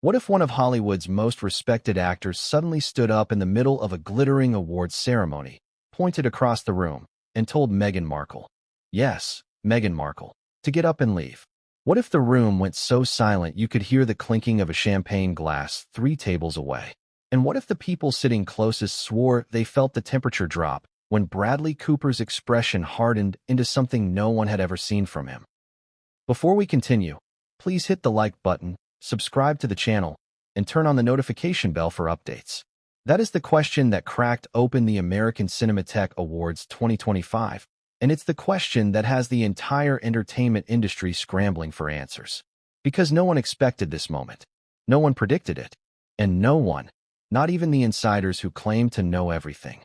What if one of Hollywood's most respected actors suddenly stood up in the middle of a glittering awards ceremony, pointed across the room, and told Meghan Markle, yes, Meghan Markle, to get up and leave? What if the room went so silent you could hear the clinking of a champagne glass 3 tables away? And what if the people sitting closest swore they felt the temperature drop when Bradley Cooper's expression hardened into something no one had ever seen from him? Before we continue, please hit the like button, subscribe to the channel, and turn on the notification bell for updates. That is the question that cracked open the American Cinematheque Awards 2025, and it's the question that has the entire entertainment industry scrambling for answers. Because no one expected this moment. No one predicted it. And no one, not even the insiders who claim to know everything,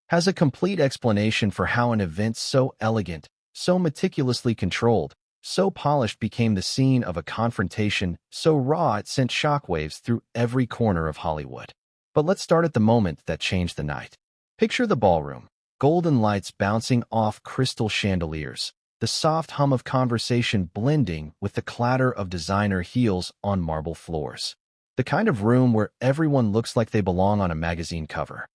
has a complete explanation for how an event so elegant, so meticulously controlled, so polished became the scene of a confrontation so raw it sent shockwaves through every corner of Hollywood. But let's start at the moment that changed the night. Picture the ballroom, golden lights bouncing off crystal chandeliers, the soft hum of conversation blending with the clatter of designer heels on marble floors. The kind of room where everyone looks like they belong on a magazine cover.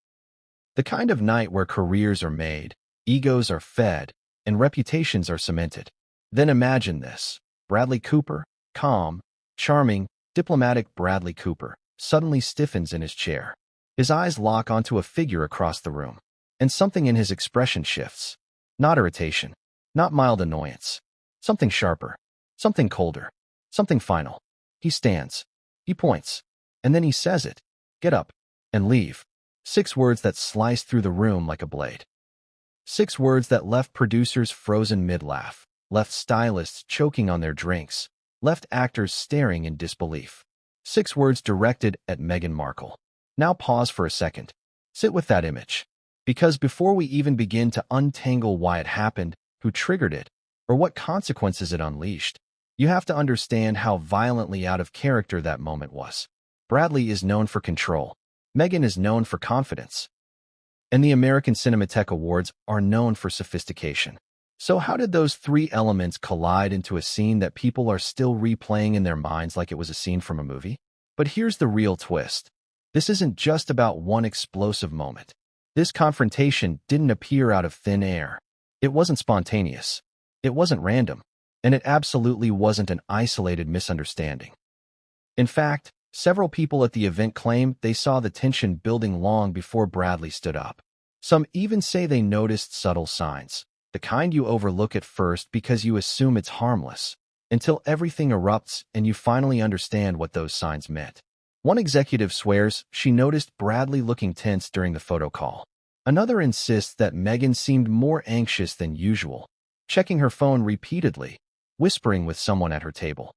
The kind of night where careers are made, egos are fed, and reputations are cemented. Then imagine this. Bradley Cooper, calm, charming, diplomatic Bradley Cooper, suddenly stiffens in his chair. His eyes lock onto a figure across the room, and something in his expression shifts. Not irritation, not mild annoyance. Something sharper, something colder, something final. He stands, he points, and then he says it. Get up and leave. 6 words that sliced through the room like a blade. 6 words that left producers frozen mid-laugh, left stylists choking on their drinks, left actors staring in disbelief. 6 words directed at Meghan Markle. Now pause for a second. Sit with that image. Because before we even begin to untangle why it happened, who triggered it, or what consequences it unleashed, you have to understand how violently out of character that moment was. Bradley is known for control. Meghan is known for confidence. And the American Cinematheque Awards are known for sophistication. So how did those 3 elements collide into a scene that people are still replaying in their minds like it was a scene from a movie? But here's the real twist. This isn't just about one explosive moment. This confrontation didn't appear out of thin air. It wasn't spontaneous. It wasn't random. And it absolutely wasn't an isolated misunderstanding. In fact, several people at the event claim they saw the tension building long before Bradley stood up. Some even say they noticed subtle signs. The kind you overlook at first because you assume it's harmless, until everything erupts and you finally understand what those signs meant. One executive swears she noticed Bradley looking tense during the photo call. Another insists that Meghan seemed more anxious than usual, checking her phone repeatedly, whispering with someone at her table.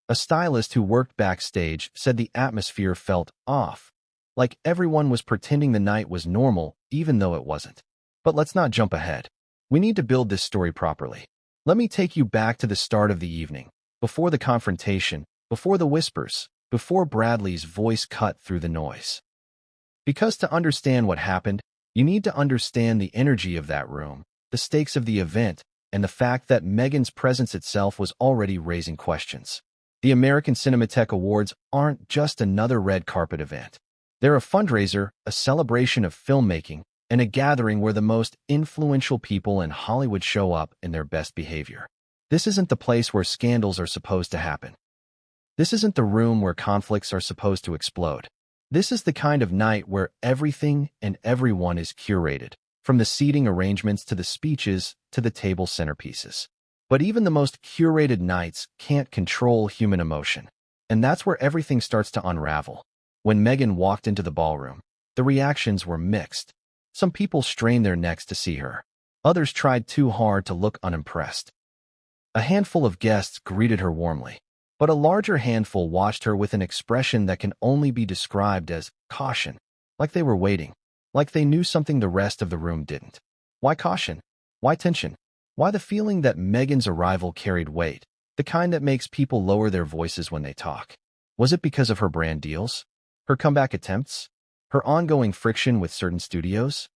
A stylist who worked backstage said the atmosphere felt off, like everyone was pretending the night was normal even though it wasn't. But let's not jump ahead. We need to build this story properly. Let me take you back to the start of the evening, before the confrontation, before the whispers, before Bradley's voice cut through the noise. Because to understand what happened, you need to understand the energy of that room, the stakes of the event, and the fact that Meghan's presence itself was already raising questions. The American Cinematheque Awards aren't just another red carpet event. They're a fundraiser, a celebration of filmmaking, and a gathering where the most influential people in Hollywood show up in their best behavior. This isn't the place where scandals are supposed to happen. This isn't the room where conflicts are supposed to explode. This is the kind of night where everything and everyone is curated, from the seating arrangements to the speeches to the table centerpieces. But even the most curated nights can't control human emotion. And that's where everything starts to unravel. When Meghan walked into the ballroom, the reactions were mixed. Some people strained their necks to see her. Others tried too hard to look unimpressed. A handful of guests greeted her warmly, but a larger handful watched her with an expression that can only be described as caution, like they were waiting, like they knew something the rest of the room didn't. Why caution? Why tension? Why the feeling that Meghan's arrival carried weight, the kind that makes people lower their voices when they talk? Was it because of her brand deals? Her comeback attempts? Her ongoing friction with certain studios?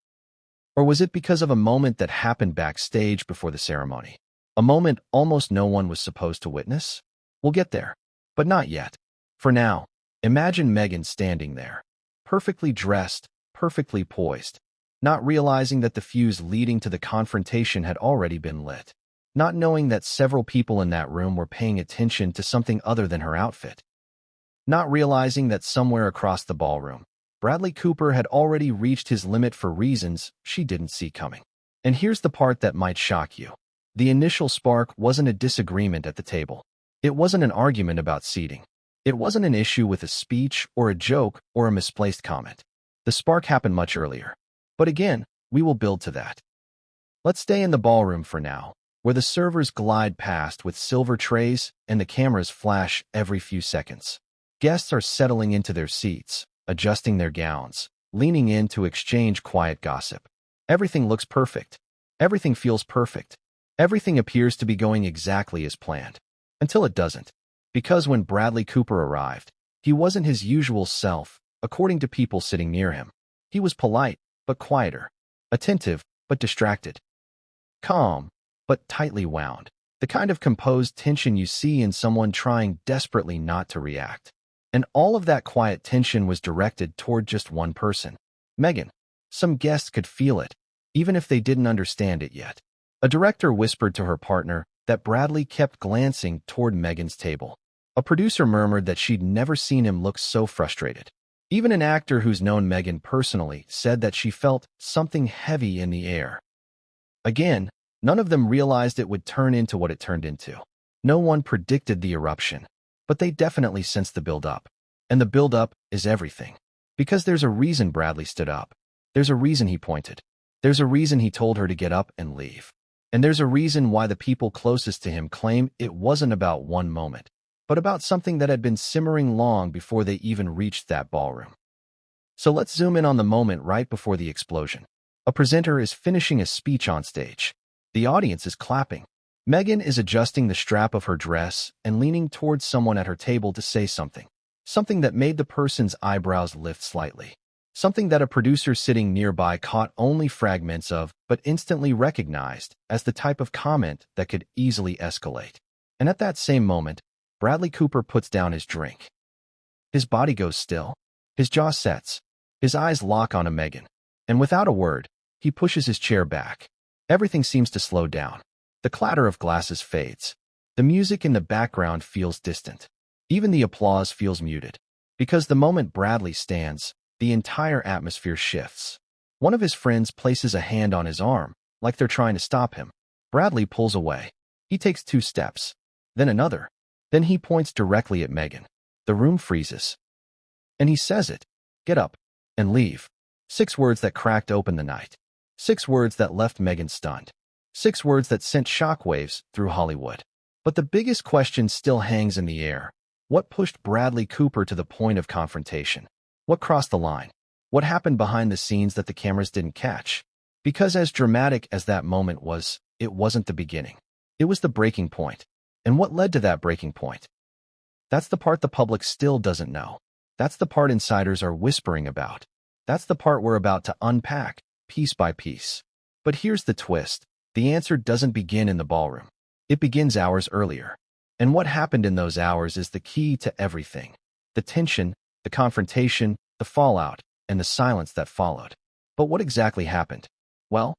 Or was it because of a moment that happened backstage before the ceremony? A moment almost no one was supposed to witness? We'll get there, but not yet. For now, imagine Meghan standing there, perfectly dressed, perfectly poised, not realizing that the fuse leading to the confrontation had already been lit, not knowing that several people in that room were paying attention to something other than her outfit, not realizing that somewhere across the ballroom, Bradley Cooper had already reached his limit for reasons she didn't see coming. And here's the part that might shock you. The initial spark wasn't a disagreement at the table. It wasn't an argument about seating. It wasn't an issue with a speech or a joke or a misplaced comment. The spark happened much earlier. But again, we will build to that. Let's stay in the ballroom for now, where the servers glide past with silver trays and the cameras flash every few seconds. Guests are settling into their seats, adjusting their gowns, leaning in to exchange quiet gossip. Everything looks perfect. Everything feels perfect. Everything appears to be going exactly as planned. Until it doesn't. Because when Bradley Cooper arrived, he wasn't his usual self, according to people sitting near him. He was polite, but quieter. Attentive, but distracted. Calm, but tightly wound. The kind of composed tension you see in someone trying desperately not to react. And all of that quiet tension was directed toward just one person. Meghan. Some guests could feel it, even if they didn't understand it yet. A director whispered to her partner that Bradley kept glancing toward Meghan's table. A producer murmured that she'd never seen him look so frustrated. Even an actor who's known Meghan personally said that she felt something heavy in the air. Again, none of them realized it would turn into what it turned into. No one predicted the eruption, but they definitely sensed the build-up. And the build-up is everything. Because there's a reason Bradley stood up. There's a reason he pointed. There's a reason he told her to get up and leave. And there's a reason why the people closest to him claim it wasn't about one moment, but about something that had been simmering long before they even reached that ballroom. So let's zoom in on the moment right before the explosion. A presenter is finishing a speech on stage. The audience is clapping. Meghan is adjusting the strap of her dress and leaning towards someone at her table to say something. Something that made the person's eyebrows lift slightly. Something that a producer sitting nearby caught only fragments of, but instantly recognized as the type of comment that could easily escalate. And at that same moment, Bradley Cooper puts down his drink. His body goes still. His jaw sets. His eyes lock onto Meghan. And without a word, he pushes his chair back. Everything seems to slow down. The clatter of glasses fades. The music in the background feels distant. Even the applause feels muted. Because the moment Bradley stands, the entire atmosphere shifts. One of his friends places a hand on his arm, like they're trying to stop him. Bradley pulls away. He takes 2 steps. Then another. Then he points directly at Meghan. The room freezes. And he says it. Get up. And leave. 6 words that cracked open the night. 6 words that left Meghan stunned. 6 words that sent shockwaves through Hollywood. But the biggest question still hangs in the air. What pushed Bradley Cooper to the point of confrontation? What crossed the line? What happened behind the scenes that the cameras didn't catch? Because as dramatic as that moment was, it wasn't the beginning. It was the breaking point. And what led to that breaking point? That's the part the public still doesn't know. That's the part insiders are whispering about. That's the part we're about to unpack, piece by piece. But here's the twist. The answer doesn't begin in the ballroom. It begins hours earlier. And what happened in those hours is the key to everything. The tension, the confrontation, the fallout, and the silence that followed. But what exactly happened? Well,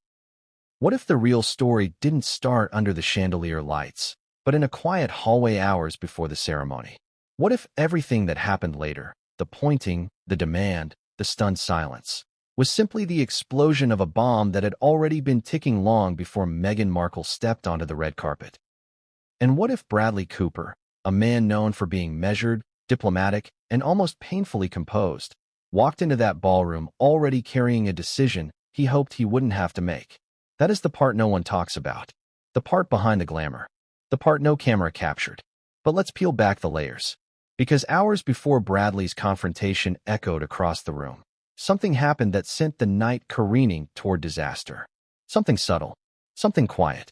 what if the real story didn't start under the chandelier lights, but in a quiet hallway hours before the ceremony? What if everything that happened later, the pointing, the demand, the stunned silence, was simply the explosion of a bomb that had already been ticking long before Meghan Markle stepped onto the red carpet? And what if Bradley Cooper, a man known for being measured, diplomatic, and almost painfully composed, walked into that ballroom already carrying a decision he hoped he wouldn't have to make? That is the part no one talks about. The part behind the glamour. The part no camera captured. But let's peel back the layers. Because hours before Bradley's confrontation echoed across the room, something happened that sent the night careening toward disaster. Something subtle. Something quiet.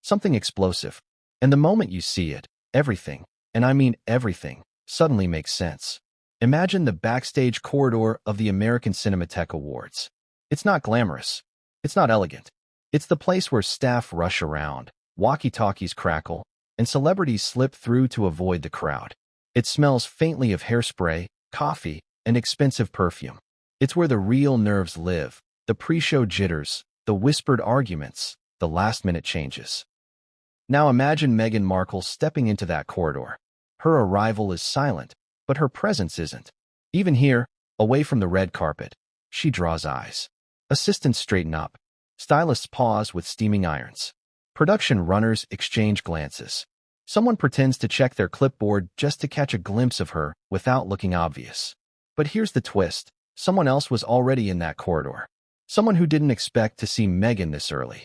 Something explosive. And the moment you see it, everything, and I mean everything, suddenly makes sense. Imagine the backstage corridor of the American Cinematheque Awards. It's not glamorous. It's not elegant. It's the place where staff rush around, walkie-talkies crackle, and celebrities slip through to avoid the crowd. It smells faintly of hairspray, coffee, and expensive perfume. It's where the real nerves live, the pre-show jitters, the whispered arguments, the last-minute changes. Now imagine Meghan Markle stepping into that corridor. Her arrival is silent, but her presence isn't. Even here, away from the red carpet, she draws eyes. Assistants straighten up. Stylists pause with steaming irons. Production runners exchange glances. Someone pretends to check their clipboard just to catch a glimpse of her without looking obvious. But here's the twist. Someone else was already in that corridor. Someone who didn't expect to see Meghan this early.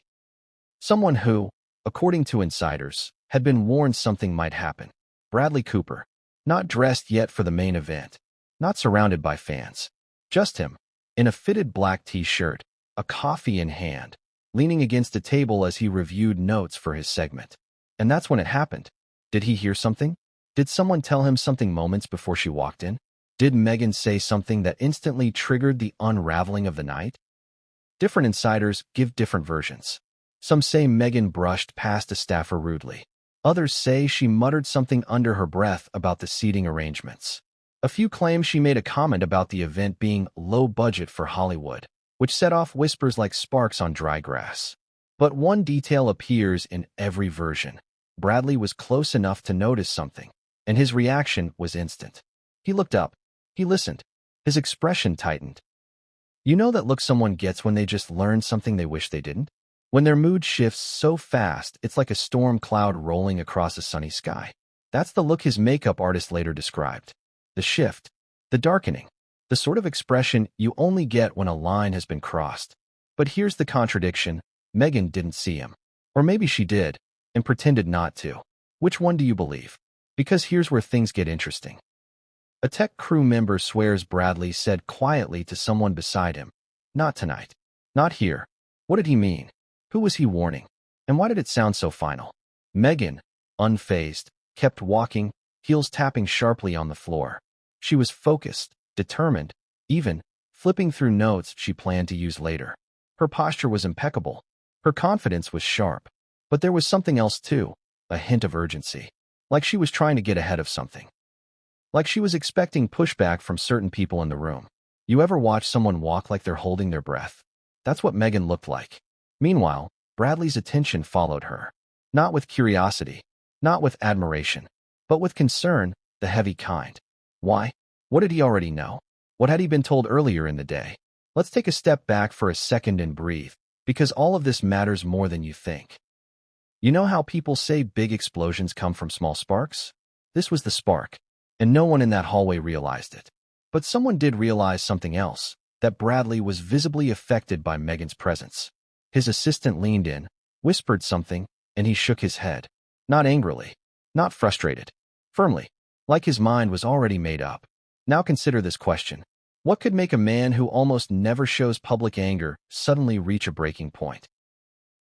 Someone who, according to insiders, had been warned something might happen. Bradley Cooper. Not dressed yet for the main event. Not surrounded by fans. Just him, in a fitted black t-shirt, a coffee in hand, leaning against a table as he reviewed notes for his segment. And that's when it happened. Did he hear something? Did someone tell him something moments before she walked in? Did Meghan say something that instantly triggered the unraveling of the night? Different insiders give different versions. Some say Meghan brushed past a staffer rudely. Others say she muttered something under her breath about the seating arrangements. A few claim she made a comment about the event being low budget for Hollywood, which set off whispers like sparks on dry grass. But one detail appears in every version. Bradley was close enough to notice something, and his reaction was instant. He looked up. He listened. His expression tightened. You know that look someone gets when they just learn something they wish they didn't? When their mood shifts so fast, it's like a storm cloud rolling across a sunny sky. That's the look his makeup artist later described. The shift, the darkening, the sort of expression you only get when a line has been crossed. But here's the contradiction. Meghan didn't see him. Or maybe she did, and pretended not to. Which one do you believe? Because here's where things get interesting. A tech crew member swears Bradley said quietly to someone beside him, "Not tonight. Not here." What did he mean? Who was he warning? And why did it sound so final? Meghan, unfazed, kept walking, heels tapping sharply on the floor. She was focused, determined, even flipping through notes she planned to use later. Her posture was impeccable. Her confidence was sharp. But there was something else too, a hint of urgency. Like she was trying to get ahead of something. Like she was expecting pushback from certain people in the room. You ever watch someone walk like they're holding their breath? That's what Meghan looked like. Meanwhile, Bradley's attention followed her. Not with curiosity, not with admiration, but with concern, the heavy kind. Why? What did he already know? What had he been told earlier in the day? Let's take a step back for a second and breathe, because all of this matters more than you think. You know how people say big explosions come from small sparks? This was the spark, and no one in that hallway realized it. But someone did realize something else, that Bradley was visibly affected by Meghan's presence. His assistant leaned in, whispered something, and he shook his head. Not angrily, not frustrated, firmly, like his mind was already made up. Now consider this question. What could make a man who almost never shows public anger suddenly reach a breaking point?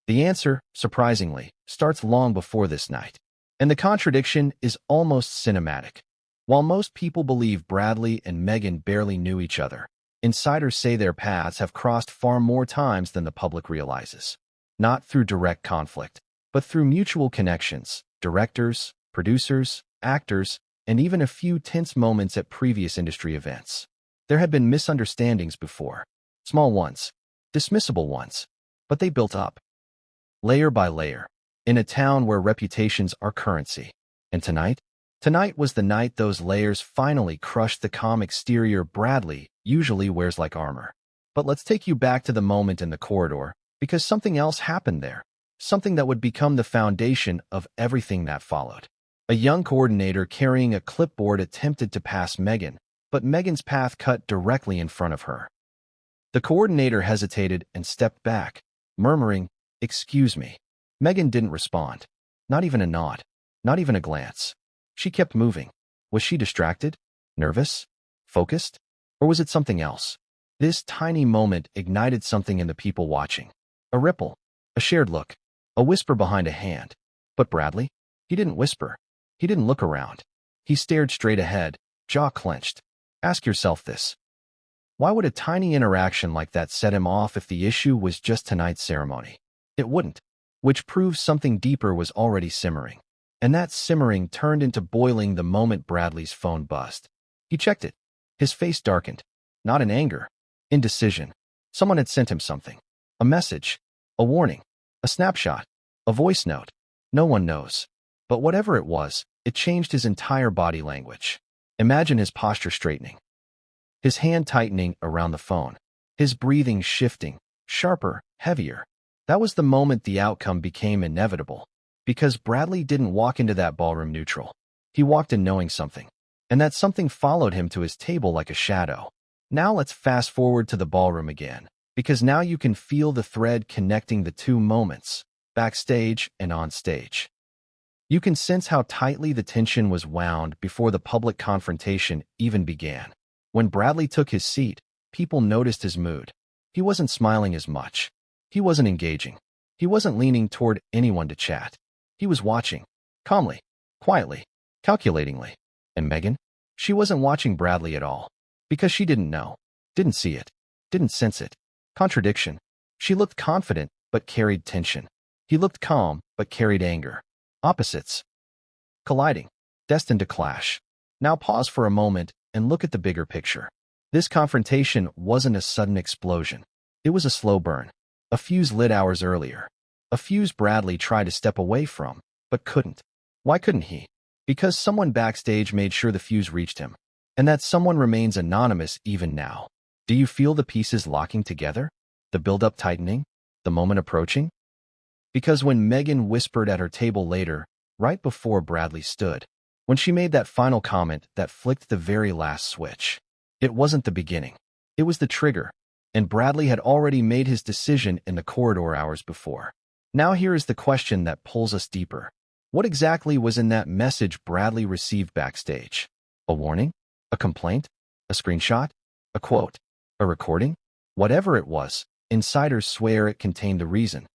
The answer, surprisingly, starts long before this night. And the contradiction is almost cinematic. While most people believe Bradley and Meghan barely knew each other, insiders say their paths have crossed far more times than the public realizes. Not through direct conflict, but through mutual connections, directors, producers, actors, and even a few tense moments at previous industry events. There had been misunderstandings before. Small ones, dismissible ones, but they built up. Layer by layer, in a town where reputations are currency. And tonight was the night those layers finally crushed the calm exterior Bradley usually wears like armor. But let's take you back to the moment in the corridor, because something else happened there. Something that would become the foundation of everything that followed. A young coordinator carrying a clipboard attempted to pass Meghan, but Meghan's path cut directly in front of her. The coordinator hesitated and stepped back, murmuring, "Excuse me." Meghan didn't respond. Not even a nod. Not even a glance. She kept moving. Was she distracted? Nervous? Focused? Or was it something else? This tiny moment ignited something in the people watching. A ripple. A shared look. A whisper behind a hand. But Bradley? He didn't whisper. He didn't look around. He stared straight ahead, jaw clenched. Ask yourself this. Why would a tiny interaction like that set him off if the issue was just tonight's ceremony? It wouldn't. Which proves something deeper was already simmering. And that simmering turned into boiling the moment Bradley's phone buzzed. He checked it. His face darkened. Not in anger. Indecision. Someone had sent him something. A message. A warning. A snapshot. A voice note. No one knows. But whatever it was, it changed his entire body language. Imagine his posture straightening. His hand tightening around the phone. His breathing shifting. Sharper, heavier. That was the moment the outcome became inevitable. Because Bradley didn't walk into that ballroom neutral. He walked in knowing something. And that something followed him to his table like a shadow. Now let's fast forward to the ballroom again. Because now you can feel the thread connecting the two moments, backstage and on stage. You can sense how tightly the tension was wound before the public confrontation even began. When Bradley took his seat, people noticed his mood. He wasn't smiling as much. He wasn't engaging. He wasn't leaning toward anyone to chat. He was watching, calmly, quietly, calculatingly. And Meghan? She wasn't watching Bradley at all. Because she didn't know, didn't see it, didn't sense it. Contradiction. She looked confident, but carried tension. He looked calm, but carried anger. Opposites. Colliding. Destined to clash. Now pause for a moment and look at the bigger picture. This confrontation wasn't a sudden explosion. It was a slow burn. A fuse lit hours earlier. A fuse Bradley tried to step away from, but couldn't. Why couldn't he? Because someone backstage made sure the fuse reached him. And that someone remains anonymous even now. Do you feel the pieces locking together? The build-up tightening? The moment approaching? Because when Meghan whispered at her table later, right before Bradley stood, when she made that final comment that flicked the very last switch, it wasn't the beginning. It was the trigger. And Bradley had already made his decision in the corridor hours before. Now here is the question that pulls us deeper. What exactly was in that message Bradley received backstage? A warning? A complaint? A screenshot? A quote? A recording? Whatever it was, insiders swear it contained a reason.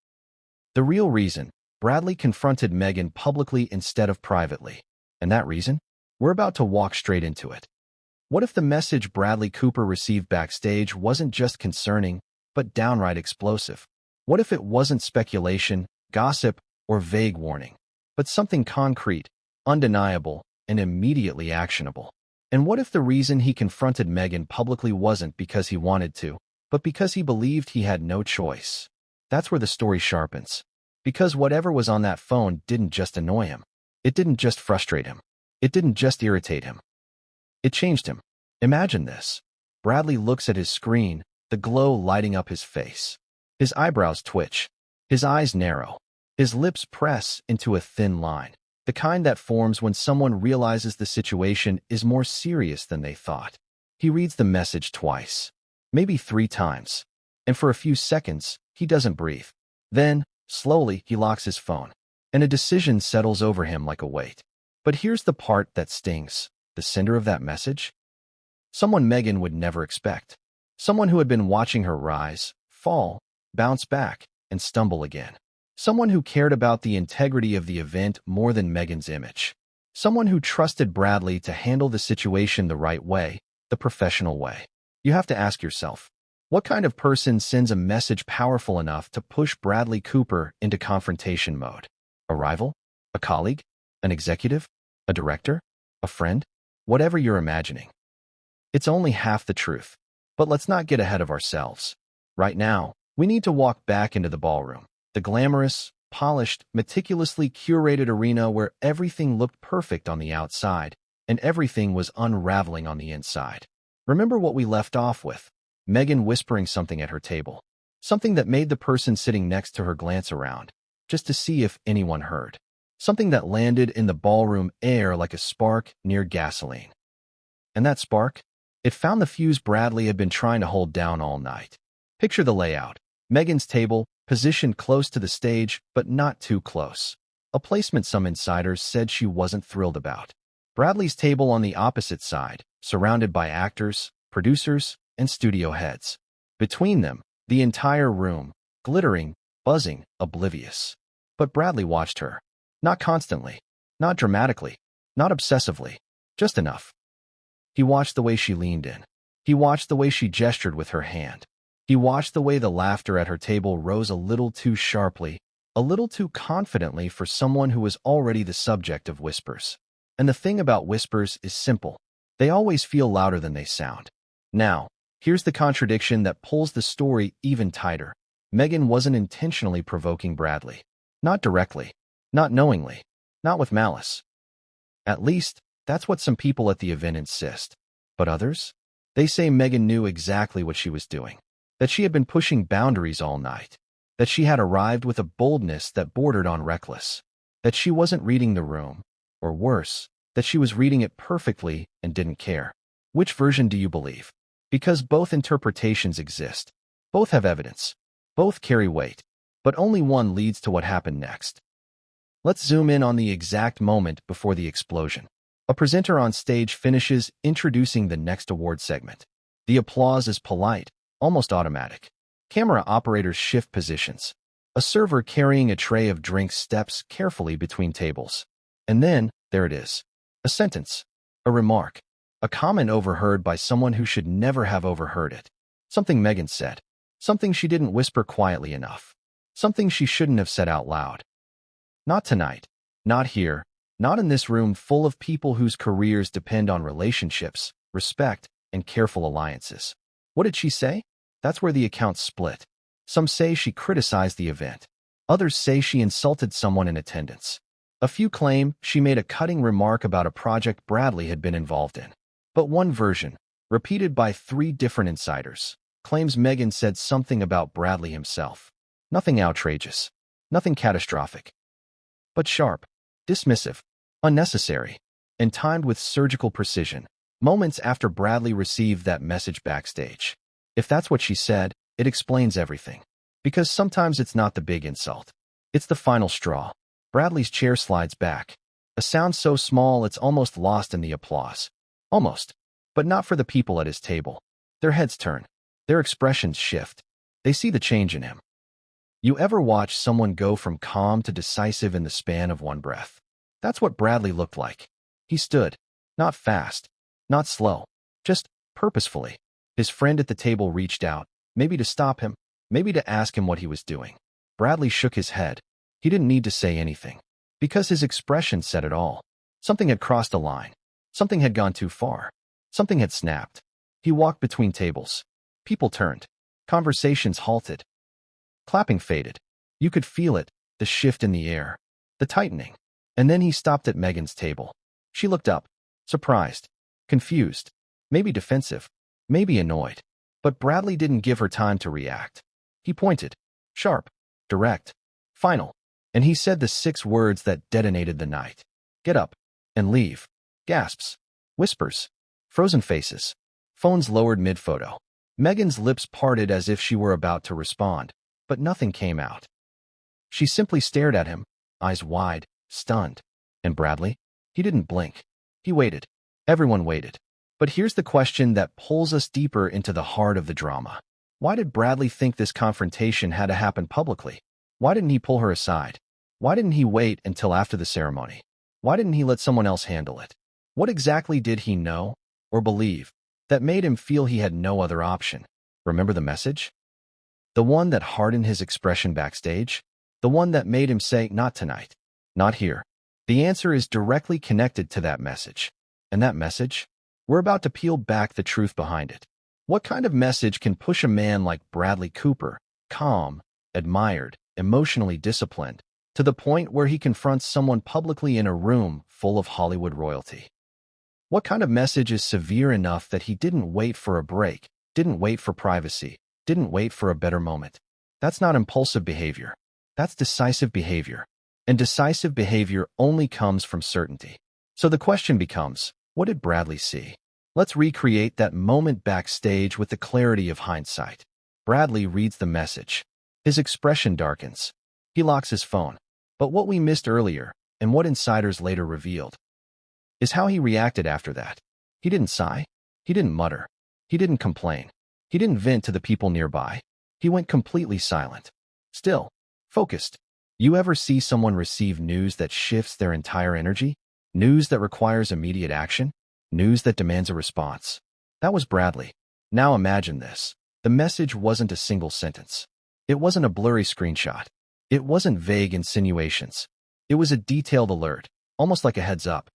The real reason, Bradley confronted Meghan publicly instead of privately. And that reason? We're about to walk straight into it. What if the message Bradley Cooper received backstage wasn't just concerning, but downright explosive? What if it wasn't speculation, gossip, or vague warning, but something concrete, undeniable, and immediately actionable? And what if the reason he confronted Meghan publicly wasn't because he wanted to, but because he believed he had no choice? That's where the story sharpens. Because whatever was on that phone didn't just annoy him. It didn't just frustrate him. It didn't just irritate him. It changed him. Imagine this. Bradley looks at his screen, the glow lighting up his face. His eyebrows twitch. His eyes narrow. His lips press into a thin line. The kind that forms when someone realizes the situation is more serious than they thought. He reads the message twice, maybe 3 times, and for a few seconds, he doesn't breathe. Then, slowly, he locks his phone, and a decision settles over him like a weight. But here's the part that stings. The sender of that message? Someone Meghan would never expect. Someone who had been watching her rise, fall, bounce back, and stumble again. Someone who cared about the integrity of the event more than Meghan's image. Someone who trusted Bradley to handle the situation the right way, the professional way. You have to ask yourself, what kind of person sends a message powerful enough to push Bradley Cooper into confrontation mode? A rival? A colleague? An executive? A director? A friend? Whatever you're imagining. It's only half the truth. But let's not get ahead of ourselves. Right now, we need to walk back into the ballroom. The glamorous, polished, meticulously curated arena where everything looked perfect on the outside and everything was unraveling on the inside. Remember what we left off with. Meghan whispering something at her table. Something that made the person sitting next to her glance around, just to see if anyone heard. Something that landed in the ballroom air like a spark near gasoline. And that spark? It found the fuse Bradley had been trying to hold down all night. Picture the layout. Meghan's table, positioned close to the stage, but not too close. A placement some insiders said she wasn't thrilled about. Bradley's table on the opposite side, surrounded by actors, producers, and studio heads. Between them, the entire room, glittering, buzzing, oblivious. But Bradley watched her. Not constantly, not dramatically, not obsessively, just enough. He watched the way she leaned in. He watched the way she gestured with her hand. He watched the way the laughter at her table rose a little too sharply, a little too confidently for someone who was already the subject of whispers. And the thing about whispers is simple. They always feel louder than they sound. Now, here's the contradiction that pulls the story even tighter. Meghan wasn't intentionally provoking Bradley. Not directly. Not knowingly. Not with malice. At least, that's what some people at the event insist. But others? They say Meghan knew exactly what she was doing. That she had been pushing boundaries all night. That she had arrived with a boldness that bordered on reckless. That she wasn't reading the room. Or worse, that she was reading it perfectly and didn't care. Which version do you believe? Because both interpretations exist. Both have evidence. Both carry weight. But only one leads to what happened next. Let's zoom in on the exact moment before the explosion. A presenter on stage finishes introducing the next award segment. The applause is polite, almost automatic. Camera operators shift positions. A server carrying a tray of drinks steps carefully between tables. And then, there it is. A sentence. A remark. A comment overheard by someone who should never have overheard it. Something Meghan said. Something she didn't whisper quietly enough. Something she shouldn't have said out loud. Not tonight. Not here. Not in this room full of people whose careers depend on relationships, respect, and careful alliances. What did she say? That's where the accounts split. Some say she criticized the event. Others say she insulted someone in attendance. A few claim she made a cutting remark about a project Bradley had been involved in. But one version, repeated by 3 different insiders, claims Meghan said something about Bradley himself. Nothing outrageous. Nothing catastrophic. But sharp, dismissive, unnecessary, and timed with surgical precision, moments after Bradley received that message backstage. If that's what she said, it explains everything. Because sometimes it's not the big insult. It's the final straw. Bradley's chair slides back. A sound so small it's almost lost in the applause. Almost. But not for the people at his table. Their heads turn. Their expressions shift. They see the change in him. You ever watch someone go from calm to decisive in the span of one breath? That's what Bradley looked like. He stood. Not fast. Not slow. Just purposefully. His friend at the table reached out, maybe to stop him, maybe to ask him what he was doing. Bradley shook his head. He didn't need to say anything. Because his expression said it all. Something had crossed a line. Something had gone too far. Something had snapped. He walked between tables. People turned. Conversations halted. Clapping faded. You could feel it, the shift in the air, the tightening. And then he stopped at Meghan's table. She looked up, surprised, confused, maybe defensive, maybe annoyed. But Bradley didn't give her time to react. He pointed, sharp, direct, final, and he said the 6 words that detonated the night. Get up and leave. Gasps, whispers, frozen faces, phones lowered mid-photo. Meghan's lips parted as if she were about to respond, but nothing came out. She simply stared at him, eyes wide, stunned. And Bradley? He didn't blink. He waited. Everyone waited. But here's the question that pulls us deeper into the heart of the drama. Why did Bradley think this confrontation had to happen publicly? Why didn't he pull her aside? Why didn't he wait until after the ceremony? Why didn't he let someone else handle it? What exactly did he know, or believe, that made him feel he had no other option? Remember the message? The one that hardened his expression backstage? The one that made him say, not tonight, not here. The answer is directly connected to that message. And that message? We're about to peel back the truth behind it. What kind of message can push a man like Bradley Cooper, calm, admired, emotionally disciplined, to the point where he confronts someone publicly in a room full of Hollywood royalty? What kind of message is severe enough that he didn't wait for a break, didn't wait for privacy, didn't wait for a better moment? That's not impulsive behavior. That's decisive behavior. And decisive behavior only comes from certainty. So the question becomes, what did Bradley see? Let's recreate that moment backstage with the clarity of hindsight. Bradley reads the message. His expression darkens. He locks his phone. But what we missed earlier, and what insiders later revealed, is how he reacted after that. He didn't sigh. He didn't mutter. He didn't complain. He didn't vent to the people nearby. He went completely silent. Still, focused. You ever see someone receive news that shifts their entire energy? News that requires immediate action? News that demands a response? That was Bradley. Now imagine this. The message wasn't a single sentence. It wasn't a blurry screenshot. It wasn't vague insinuations. It was a detailed alert, almost like a heads up,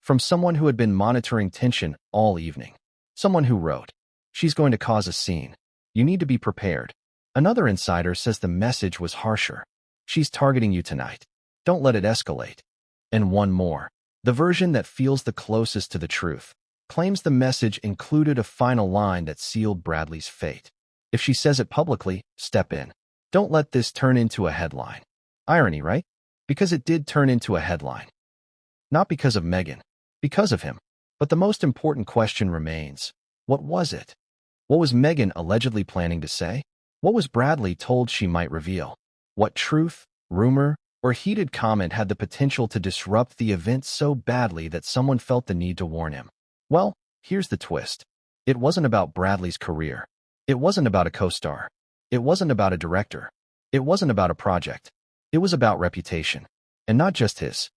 from someone who had been monitoring tension all evening. Someone who wrote, "She's going to cause a scene. You need to be prepared." Another insider says the message was harsher. "She's targeting you tonight. Don't let it escalate." And one more, the version that feels the closest to the truth, claims the message included a final line that sealed Bradley's fate. "If she says it publicly, step in. Don't let this turn into a headline." Irony, right? Because it did turn into a headline. Not because of Meghan, because of him. But the most important question remains, what was it? What was Meghan allegedly planning to say? What was Bradley told she might reveal? What truth, rumor, or heated comment had the potential to disrupt the event so badly that someone felt the need to warn him? Well, here's the twist. It wasn't about Bradley's career. It wasn't about a co-star. It wasn't about a director. It wasn't about a project. It was about reputation. And not just his.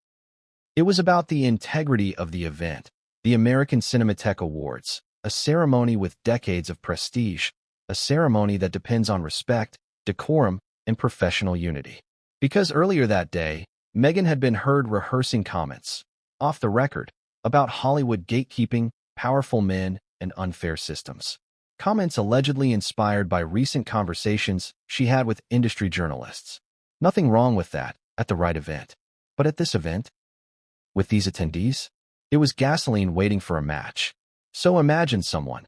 It was about the integrity of the event, the American Cinematheque Awards, a ceremony with decades of prestige, a ceremony that depends on respect, decorum, and professional unity. Because earlier that day, Meghan had been heard rehearsing comments, off the record, about Hollywood gatekeeping, powerful men, and unfair systems. Comments allegedly inspired by recent conversations she had with industry journalists. Nothing wrong with that, at the right event. But at this event, with these attendees, it was gasoline waiting for a match. So imagine someone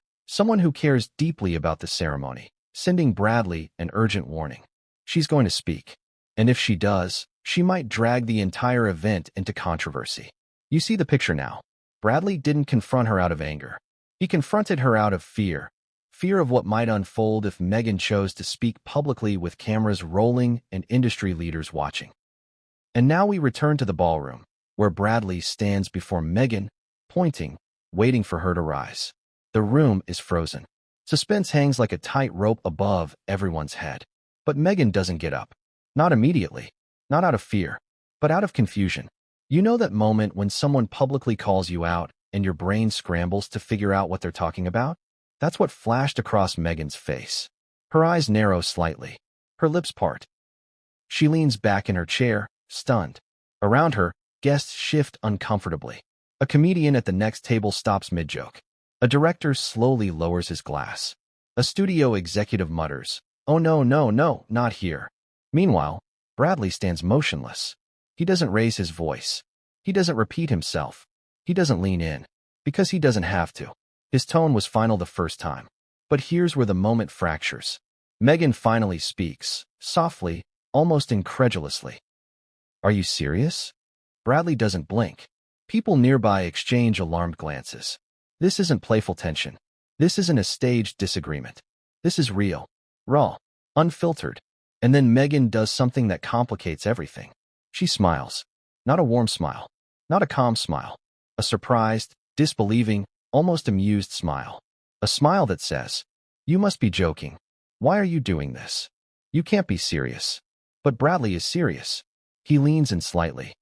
who cares deeply about the ceremony, sending Bradley an urgent warning. She's going to speak. And if she does, she might drag the entire event into controversy. You see the picture now. Bradley didn't confront her out of anger. He confronted her out of fear. Fear of what might unfold if Meghan chose to speak publicly with cameras rolling and industry leaders watching. And now we return to the ballroom, where Bradley stands before Meghan, pointing, waiting for her to rise. The room is frozen. Suspense hangs like a tight rope above everyone's head. But Meghan doesn't get up. Not immediately. Not out of fear, but out of confusion. You know that moment when someone publicly calls you out and your brain scrambles to figure out what they're talking about? That's what flashed across Meghan's face. Her eyes narrow slightly. Her lips part. She leans back in her chair, stunned. Around her, guests shift uncomfortably. A comedian at the next table stops mid-joke. A director slowly lowers his glass. A studio executive mutters, "Oh no, no, no, not here." Meanwhile, Bradley stands motionless. He doesn't raise his voice. He doesn't repeat himself. He doesn't lean in. Because he doesn't have to. His tone was final the first time. But here's where the moment fractures. Meghan finally speaks, softly, almost incredulously. "Are you serious?" Bradley doesn't blink. People nearby exchange alarmed glances. This isn't playful tension. This isn't a staged disagreement. This is real, raw, unfiltered. And then Meghan does something that complicates everything. She smiles. Not a warm smile. Not a calm smile. A surprised, disbelieving, almost amused smile. A smile that says, "You must be joking. Why are you doing this? You can't be serious." But Bradley is serious. He leans in slightly.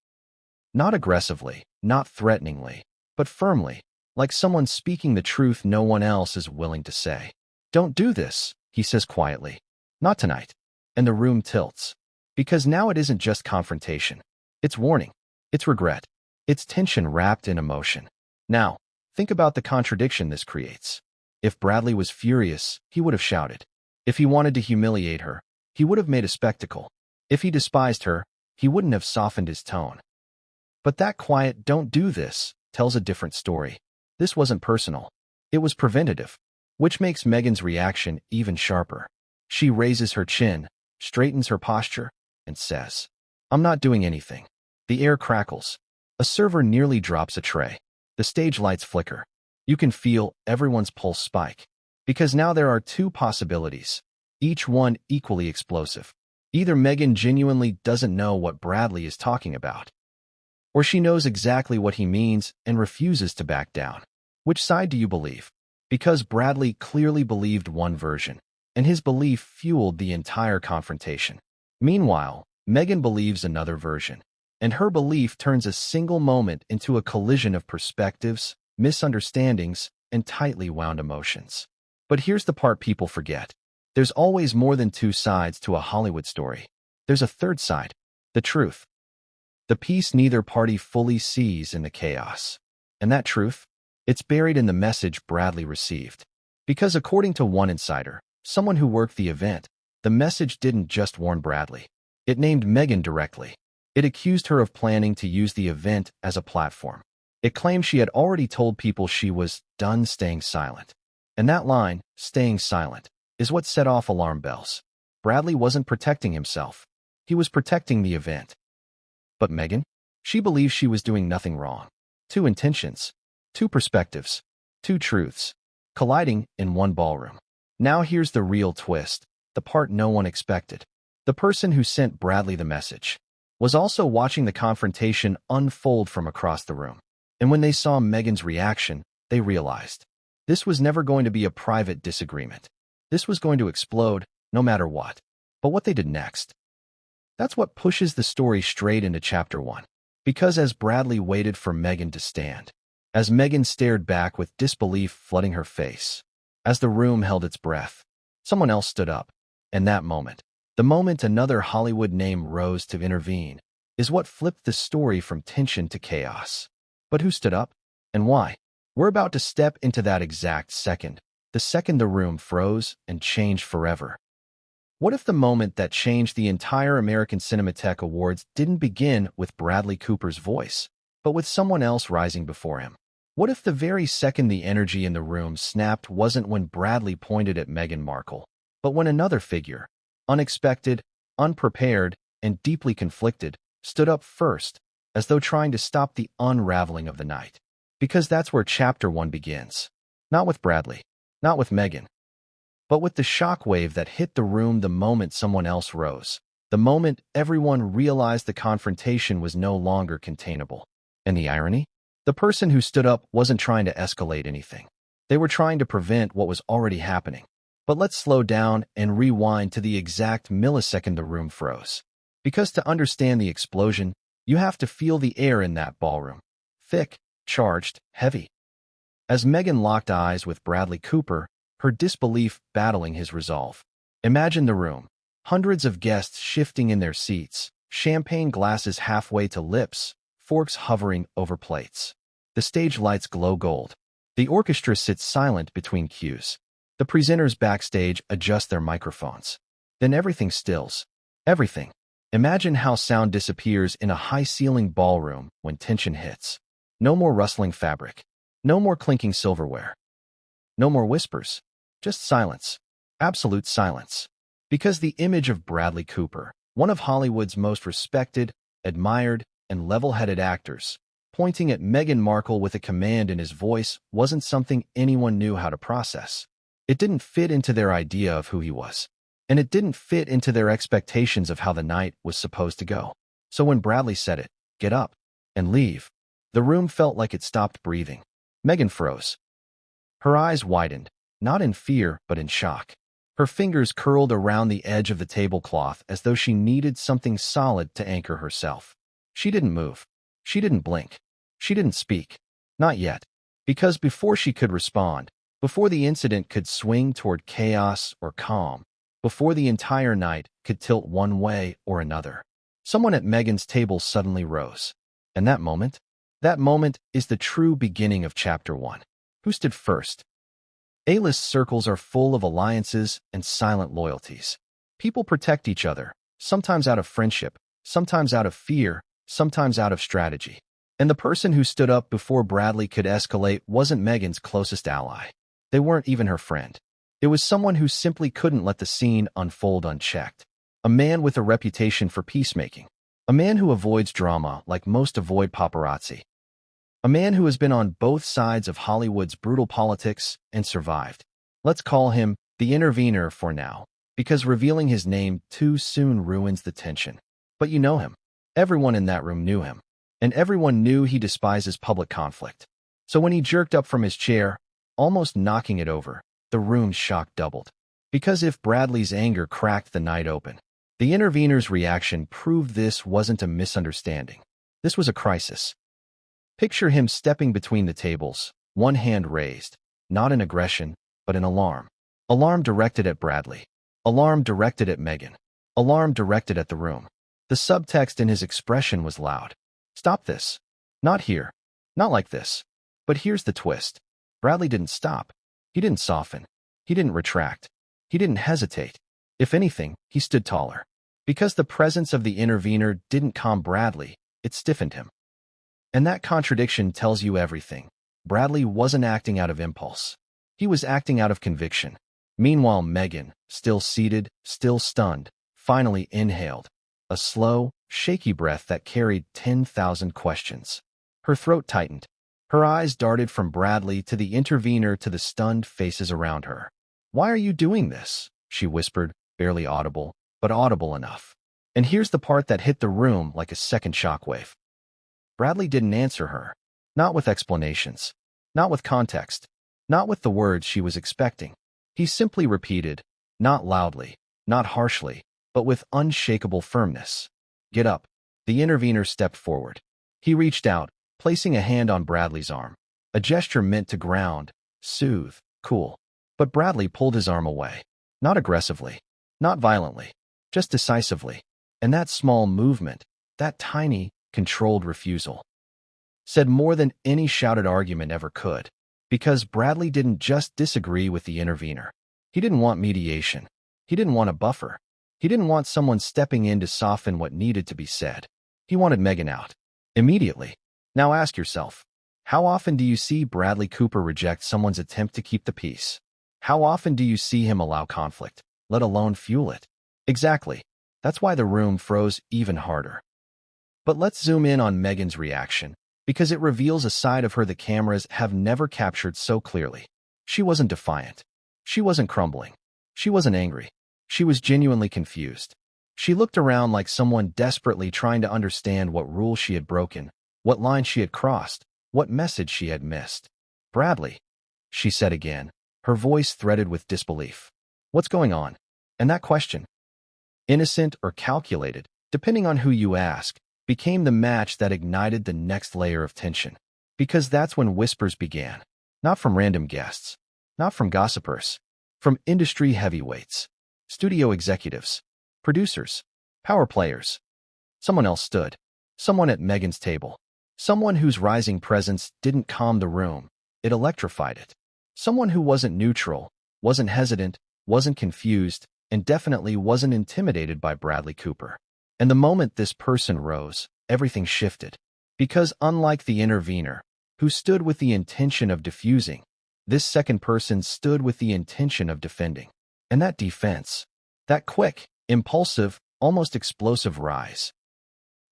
Not aggressively, not threateningly, but firmly, like someone speaking the truth no one else is willing to say. "Don't do this," he says quietly. "Not tonight." And the room tilts. Because now it isn't just confrontation. It's warning. It's regret. It's tension wrapped in emotion. Now, think about the contradiction this creates. If Bradley was furious, he would have shouted. If he wanted to humiliate her, he would have made a spectacle. If he despised her, he wouldn't have softened his tone. But that quiet "don't do this" tells a different story. This wasn't personal. It was preventative, which makes Meghan's reaction even sharper. She raises her chin, straightens her posture, and says, "I'm not doing anything." The air crackles. A server nearly drops a tray. The stage lights flicker. You can feel everyone's pulse spike. Because now there are two possibilities, each one equally explosive. Either Meghan genuinely doesn't know what Bradley is talking about, or she knows exactly what he means and refuses to back down. Which side do you believe? Because Bradley clearly believed one version, and his belief fueled the entire confrontation. Meanwhile, Meghan believes another version, and her belief turns a single moment into a collision of perspectives, misunderstandings, and tightly wound emotions. But here's the part people forget. There's always more than two sides to a Hollywood story. there's a third side, the truth. The piece neither party fully sees in the chaos. And that truth? It's buried in the message Bradley received. Because according to one insider, someone who worked the event, the message didn't just warn Bradley. It named Meghan directly. It accused her of planning to use the event as a platform. It claimed she had already told people she was done staying silent. And that line, staying silent, is what set off alarm bells. Bradley wasn't protecting himself. He was protecting the event. But Meghan? She believed she was doing nothing wrong. Two intentions, two perspectives, two truths, colliding in one ballroom. Now here's the real twist, the part no one expected. The person who sent Bradley the message was also watching the confrontation unfold from across the room. And when they saw Meghan's reaction, they realized this was never going to be a private disagreement. This was going to explode, no matter what. But what they did next, that's what pushes the story straight into Chapter 1. Because as Bradley waited for Meghan to stand, as Meghan stared back with disbelief flooding her face, as the room held its breath, someone else stood up. And that moment, the moment another Hollywood name rose to intervene, is what flipped the story from tension to chaos. But who stood up? And why? We're about to step into that exact second, the second the room froze and changed forever. What if the moment that changed the entire American Cinematheque Awards didn't begin with Bradley Cooper's voice, but with someone else rising before him? What if the very second the energy in the room snapped wasn't when Bradley pointed at Meghan Markle, but when another figure, unexpected, unprepared, and deeply conflicted, stood up first, as though trying to stop the unraveling of the night? Because that's where Chapter 1 begins. Not with Bradley, not with Meghan, but with the shockwave that hit the room the moment someone else rose, the moment everyone realized the confrontation was no longer containable. And the irony? The person who stood up wasn't trying to escalate anything. They were trying to prevent what was already happening. But let's slow down and rewind to the exact millisecond the room froze. Because to understand the explosion, you have to feel the air in that ballroom. Thick, charged, heavy. As Meghan locked eyes with Bradley Cooper, her disbelief battling his resolve. Imagine the room. Hundreds of guests shifting in their seats, champagne glasses halfway to lips, forks hovering over plates. The stage lights glow gold. The orchestra sits silent between cues. The presenters backstage adjust their microphones. Then everything stills. Everything. Imagine how sound disappears in a high-ceiling ballroom when tension hits. No more rustling fabric. No more clinking silverware. No more whispers. Just silence. Absolute silence. Because the image of Bradley Cooper, one of Hollywood's most respected, admired, and level-headed actors, pointing at Meghan Markle with a command in his voice wasn't something anyone knew how to process. It didn't fit into their idea of who he was. And it didn't fit into their expectations of how the night was supposed to go. So when Bradley said it, get up and leave, the room felt like it stopped breathing. Meghan froze. Her eyes widened. Not in fear, but in shock. Her fingers curled around the edge of the tablecloth as though she needed something solid to anchor herself. She didn't move. She didn't blink. She didn't speak. Not yet. Because before she could respond, before the incident could swing toward chaos or calm, before the entire night could tilt one way or another, someone at Meghan's table suddenly rose. And that moment is the true beginning of Chapter 1. Who stood first? A-list circles are full of alliances and silent loyalties. People protect each other, sometimes out of friendship, sometimes out of fear, sometimes out of strategy. And the person who stood up before Bradley could escalate wasn't Meghan's closest ally. They weren't even her friend. It was someone who simply couldn't let the scene unfold unchecked. A man with a reputation for peacemaking. A man who avoids drama like most avoid paparazzi. A man who has been on both sides of Hollywood's brutal politics and survived. Let's call him the intervener for now, because revealing his name too soon ruins the tension. But you know him. Everyone in that room knew him. And everyone knew he despises public conflict. So when he jerked up from his chair, almost knocking it over, the room's shock doubled. Because if Bradley's anger cracked the night open, the intervener's reaction proved this wasn't a misunderstanding. This was a crisis. Picture him stepping between the tables, one hand raised, not in aggression, but in alarm. Alarm directed at Bradley. Alarm directed at Meghan. alarm directed at the room. The subtext in his expression was loud. Stop this. Not here. Not like this. But here's the twist. Bradley didn't stop. He didn't soften. He didn't retract. He didn't hesitate. If anything, he stood taller. Because the presence of the intervener didn't calm Bradley, it stiffened him. And that contradiction tells you everything. Bradley wasn't acting out of impulse. He was acting out of conviction. Meanwhile, Meghan, still seated, still stunned, finally inhaled. A slow, shaky breath that carried 10,000 questions. Her throat tightened. Her eyes darted from Bradley to the intervener to the stunned faces around her. "Why are you doing this?" she whispered, barely audible, but audible enough. And here's the part that hit the room like a second shockwave. Bradley didn't answer her. Not with explanations. Not with context. Not with the words she was expecting. He simply repeated, not loudly, not harshly, but with unshakable firmness. "Get up." The intervener stepped forward. He reached out, placing a hand on Bradley's arm. A gesture meant to ground, soothe, cool. But Bradley pulled his arm away. Not aggressively. Not violently. Just decisively. And that small movement, that tiny, controlled refusal, said more than any shouted argument ever could. Because Bradley didn't just disagree with the intervener. He didn't want mediation. He didn't want a buffer. He didn't want someone stepping in to soften what needed to be said. He wanted Meghan out. Immediately. Now ask yourself, how often do you see Bradley Cooper reject someone's attempt to keep the peace? How often do you see him allow conflict, let alone fuel it? Exactly. That's why the room froze even harder. But let's zoom in on Meghan's reaction, because it reveals a side of her the cameras have never captured so clearly. She wasn't defiant. She wasn't crumbling. She wasn't angry. She was genuinely confused. She looked around like someone desperately trying to understand what rule she had broken, what line she had crossed, what message she had missed. "Bradley," she said again, her voice threaded with disbelief. "What's going on?" And that question, innocent or calculated, depending on who you ask, became the match that ignited the next layer of tension. Because that's when whispers began. Not from random guests. Not from gossipers. From industry heavyweights. Studio executives. Producers. Power players. Someone else stood. Someone at Meghan's table. Someone whose rising presence didn't calm the room. It electrified it. Someone who wasn't neutral, wasn't hesitant, wasn't confused, and definitely wasn't intimidated by Bradley Cooper. And the moment this person rose, everything shifted. Because unlike the intervener, who stood with the intention of diffusing, this second person stood with the intention of defending. And that defense, that quick, impulsive, almost explosive rise,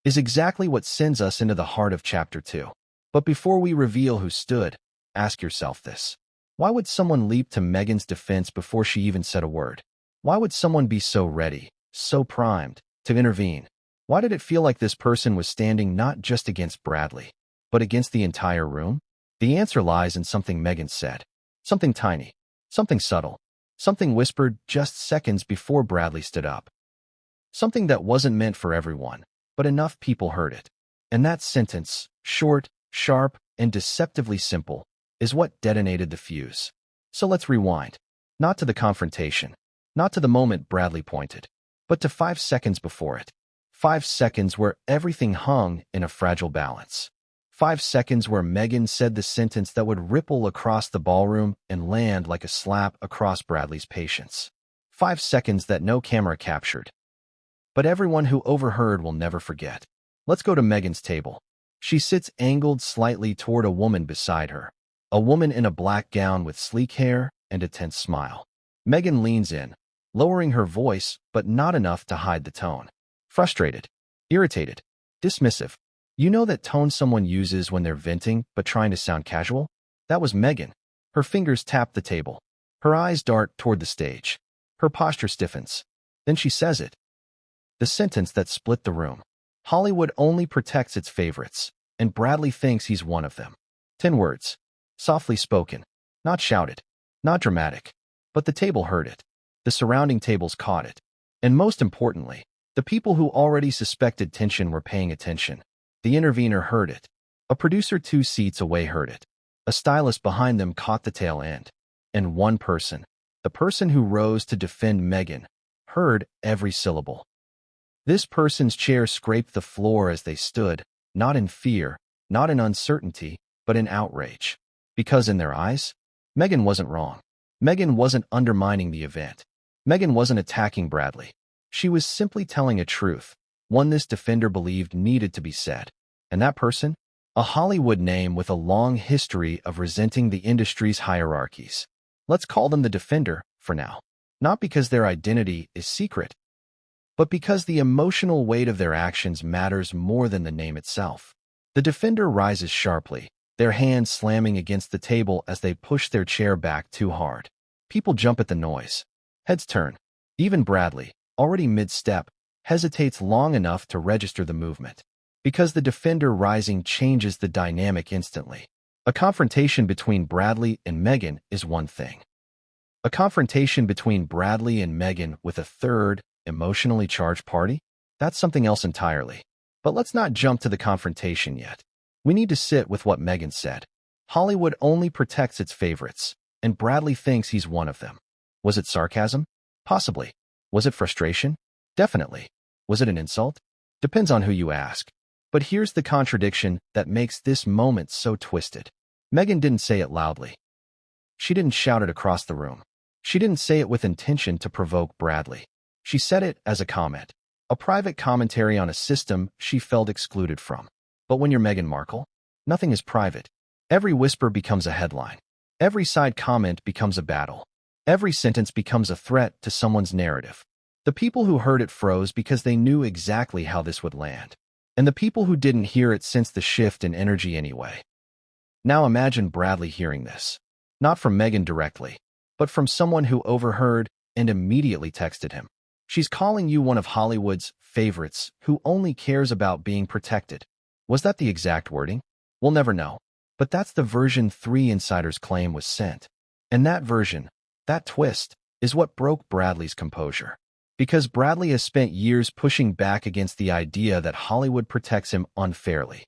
is exactly what sends us into the heart of Chapter 2. But before we reveal who stood, ask yourself this. Why would someone leap to Meghan's defense before she even said a word? Why would someone be so ready, so primed, to intervene? Why did it feel like this person was standing not just against Bradley, but against the entire room? The answer lies in something Meghan said. Something tiny, something subtle, something whispered just seconds before Bradley stood up. Something that wasn't meant for everyone, but enough people heard it. And that sentence, short, sharp, and deceptively simple, is what detonated the fuse. So let's rewind. Not to the confrontation, not to the moment Bradley pointed, but to 5 seconds before it. 5 seconds where everything hung in a fragile balance. 5 seconds where Meghan said the sentence that would ripple across the ballroom and land like a slap across Bradley's patience. 5 seconds that no camera captured. But everyone who overheard will never forget. Let's go to Meghan's table. She sits angled slightly toward a woman beside her. A woman in a black gown with sleek hair and a tense smile. Meghan leans in, lowering her voice, but not enough to hide the tone. Frustrated, irritated, dismissive. You know that tone someone uses when they're venting but trying to sound casual? That was Meghan. Her fingers tap the table. Her eyes dart toward the stage. Her posture stiffens. Then she says it. The sentence that split the room. Hollywood only protects its favorites, and Bradley thinks he's one of them. 10 words. Softly spoken. Not shouted. Not dramatic. But the table heard it. The surrounding tables caught it. And most importantly, the people who already suspected tension were paying attention. The intervener heard it. A producer 2 seats away heard it. A stylist behind them caught the tail end. And one person, the person who rose to defend Meghan, heard every syllable. This person's chair scraped the floor as they stood, not in fear, not in uncertainty, but in outrage. Because in their eyes, Meghan wasn't wrong. Meghan wasn't undermining the event. Meghan wasn't attacking Bradley. She was simply telling a truth, one this defender believed needed to be said. And that person? A Hollywood name with a long history of resenting the industry's hierarchies. Let's call them the defender, for now. Not because their identity is secret, but because the emotional weight of their actions matters more than the name itself. The defender rises sharply, their hands slamming against the table as they push their chair back too hard. People jump at the noise. Heads turn. Even Bradley, already mid-step, hesitates long enough to register the movement. Because the defender rising changes the dynamic instantly. A confrontation between Bradley and Meghan is one thing. A confrontation between Bradley and Meghan with a third, emotionally charged party? That's something else entirely. But let's not jump to the confrontation yet. We need to sit with what Meghan said. Hollywood only protects its favorites, and Bradley thinks he's one of them. Was it sarcasm? Possibly. Was it frustration? Definitely. Was it an insult? Depends on who you ask. But here's the contradiction that makes this moment so twisted. Meghan didn't say it loudly. She didn't shout it across the room. She didn't say it with intention to provoke Bradley. She said it as a comment, a private commentary on a system she felt excluded from. But when you're Meghan Markle, nothing is private. Every whisper becomes a headline. Every side comment becomes a battle. Every sentence becomes a threat to someone's narrative. The people who heard it froze because they knew exactly how this would land. And the people who didn't hear it sensed the shift in energy anyway. Now imagine Bradley hearing this. Not from Meghan directly, but from someone who overheard and immediately texted him. She's calling you one of Hollywood's favorites who only cares about being protected. Was that the exact wording? We'll never know. But that's the version 3 insiders claim was sent. And that version, that twist, is what broke Bradley's composure. Because Bradley has spent years pushing back against the idea that Hollywood protects him unfairly.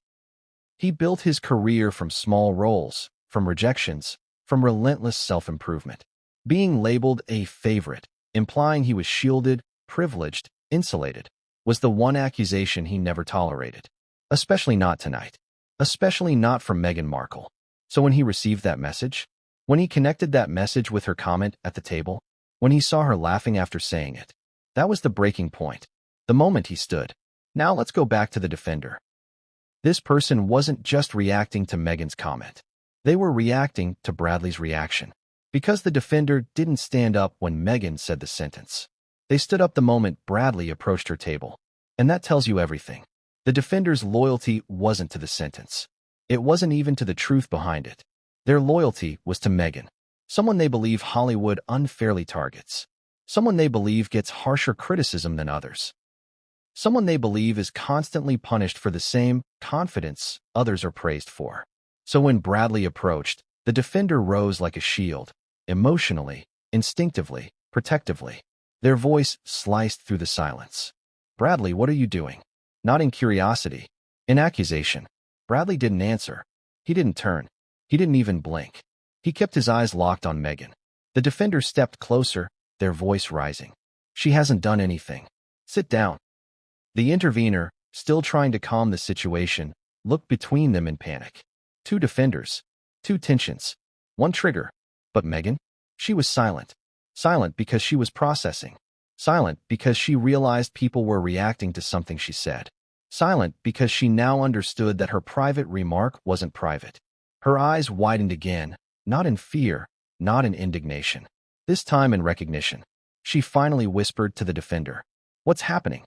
He built his career from small roles, from rejections, from relentless self-improvement. Being labeled a favorite, implying he was shielded, privileged, insulated, was the one accusation he never tolerated. Especially not tonight. Especially not from Meghan Markle. So when he received that message, when he connected that message with her comment at the table, when he saw her laughing after saying it, that was the breaking point. The moment he stood. Now let's go back to the defender. This person wasn't just reacting to Meghan's comment. They were reacting to Bradley's reaction. Because the defender didn't stand up when Meghan said the sentence. They stood up the moment Bradley approached her table. And that tells you everything. The defender's loyalty wasn't to the sentence. It wasn't even to the truth behind it. Their loyalty was to Meghan, someone they believe Hollywood unfairly targets. Someone they believe gets harsher criticism than others. Someone they believe is constantly punished for the same confidence others are praised for. So when Bradley approached, the defender rose like a shield, emotionally, instinctively, protectively. Their voice sliced through the silence. Bradley, what are you doing? Not in curiosity, in accusation. Bradley didn't answer. He didn't turn. He didn't even blink. He kept his eyes locked on Meghan. The defender stepped closer, their voice rising. She hasn't done anything. Sit down. The intervener, still trying to calm the situation, looked between them in panic. Two defenders. Two tensions. One trigger. But Meghan? She was silent. Silent because she was processing. Silent because she realized people were reacting to something she said. Silent because she now understood that her private remark wasn't private. Her eyes widened again, not in fear, not in indignation. This time in recognition. She finally whispered to the defender, "What's happening?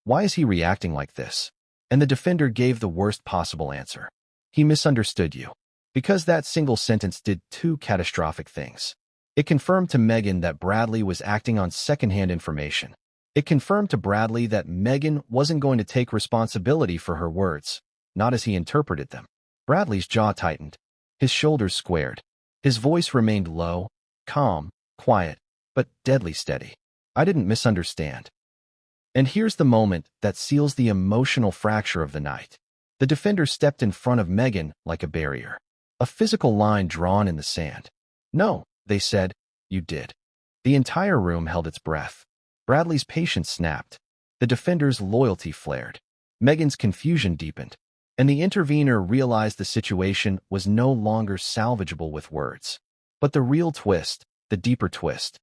Why is he reacting like this?" And the defender gave the worst possible answer. He misunderstood you. Because that single sentence did two catastrophic things. It confirmed to Meghan that Bradley was acting on secondhand information. It confirmed to Bradley that Meghan wasn't going to take responsibility for her words, not as he interpreted them. Bradley's jaw tightened. His shoulders squared. His voice remained low, calm, quiet, but deadly steady. I didn't misunderstand. And here's the moment that seals the emotional fracture of the night. The defender stepped in front of Meghan like a barrier. A physical line drawn in the sand. "No," they said, "you did." The entire room held its breath. Bradley's patience snapped. The defender's loyalty flared. Meghan's confusion deepened, and the intervener realized the situation was no longer salvageable with words. But the real twist, the deeper twist,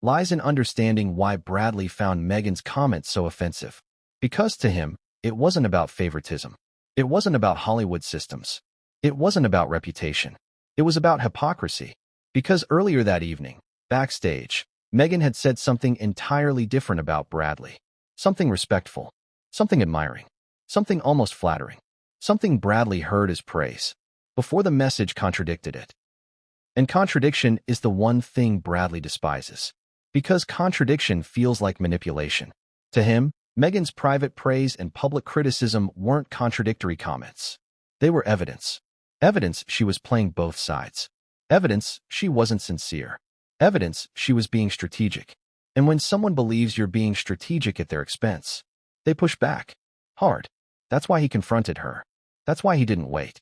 lies in understanding why Bradley found Meghan's comments so offensive. Because to him, it wasn't about favoritism. It wasn't about Hollywood systems. It wasn't about reputation. It was about hypocrisy. Because earlier that evening, backstage, Meghan had said something entirely different about Bradley. Something respectful. Something admiring. Something almost flattering. Something Bradley heard as praise, before the message contradicted it. And contradiction is the one thing Bradley despises. Because contradiction feels like manipulation. To him, Meghan's private praise and public criticism weren't contradictory comments. They were evidence. Evidence she was playing both sides. Evidence she wasn't sincere. Evidence she was being strategic. And when someone believes you're being strategic at their expense, they push back. Hard. That's why he confronted her. That's why he didn't wait.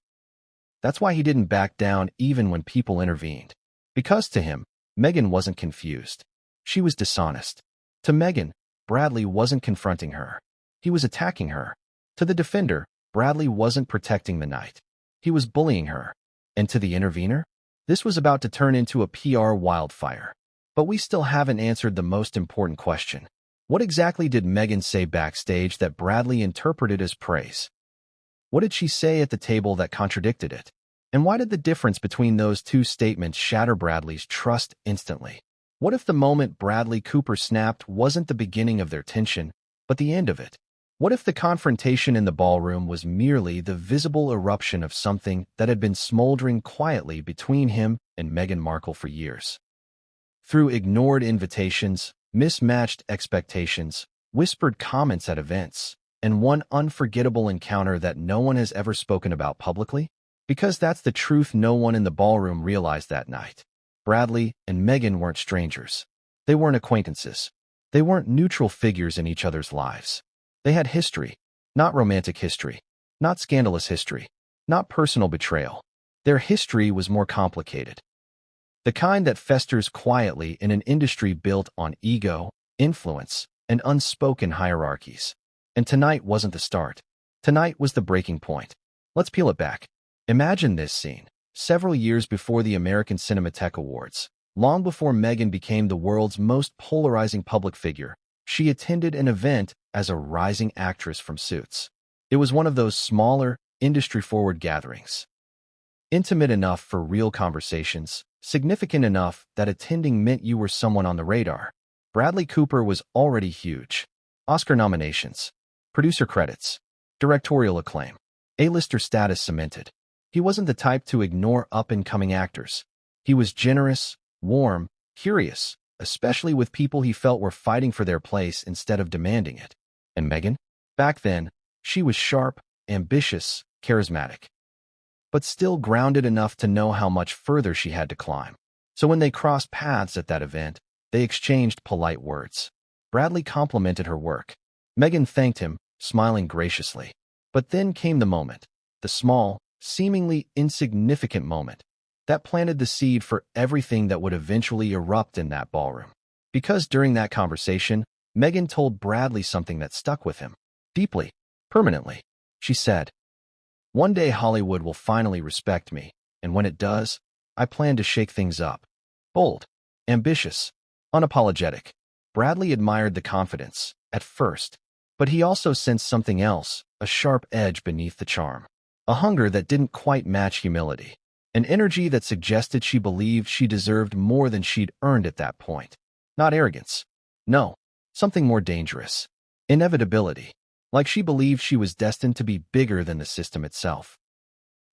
That's why he didn't back down even when people intervened. Because to him, Meghan wasn't confused. She was dishonest. To Meghan, Bradley wasn't confronting her. He was attacking her. To the defender, Bradley wasn't protecting the night. He was bullying her. And to the intervener, this was about to turn into a PR wildfire. But we still haven't answered the most important question. What exactly did Meghan say backstage that Bradley interpreted as praise? What did she say at the table that contradicted it? And why did the difference between those two statements shatter Bradley's trust instantly? What if the moment Bradley Cooper snapped wasn't the beginning of their tension, but the end of it? What if the confrontation in the ballroom was merely the visible eruption of something that had been smoldering quietly between him and Meghan Markle for years? Through ignored invitations, mismatched expectations, whispered comments at events, and one unforgettable encounter that no one has ever spoken about publicly? Because that's the truth no one in the ballroom realized that night. Bradley and Meghan weren't strangers. They weren't acquaintances. They weren't neutral figures in each other's lives. They had history, not romantic history, not scandalous history, not personal betrayal. Their history was more complicated. The kind that festers quietly in an industry built on ego, influence, and unspoken hierarchies. And tonight wasn't the start. Tonight was the breaking point. Let's peel it back. Imagine this scene. Several years before the American Cinematheque Awards, long before Meghan became the world's most polarizing public figure, she attended an event as a rising actress from Suits. It was one of those smaller, industry-forward gatherings. Intimate enough for real conversations, significant enough that attending meant you were someone on the radar. Bradley Cooper was already huge. Oscar nominations, producer credits, directorial acclaim, A-lister status cemented. He wasn't the type to ignore up-and-coming actors. He was generous, warm, curious, especially with people he felt were fighting for their place instead of demanding it. And Meghan? Back then, she was sharp, ambitious, charismatic, but still grounded enough to know how much further she had to climb. So when they crossed paths at that event, they exchanged polite words. Bradley complimented her work. Meghan thanked him, smiling graciously. But then came the moment, the small, seemingly insignificant moment, that planted the seed for everything that would eventually erupt in that ballroom. Because during that conversation, Meghan told Bradley something that stuck with him. Deeply, permanently. She said, "One day Hollywood will finally respect me, and when it does, I plan to shake things up." Bold, ambitious, unapologetic. Bradley admired the confidence, at first, but he also sensed something else, a sharp edge beneath the charm. A hunger that didn't quite match humility. An energy that suggested she believed she deserved more than she'd earned at that point. Not arrogance. No, something more dangerous. Inevitability. Like she believed she was destined to be bigger than the system itself.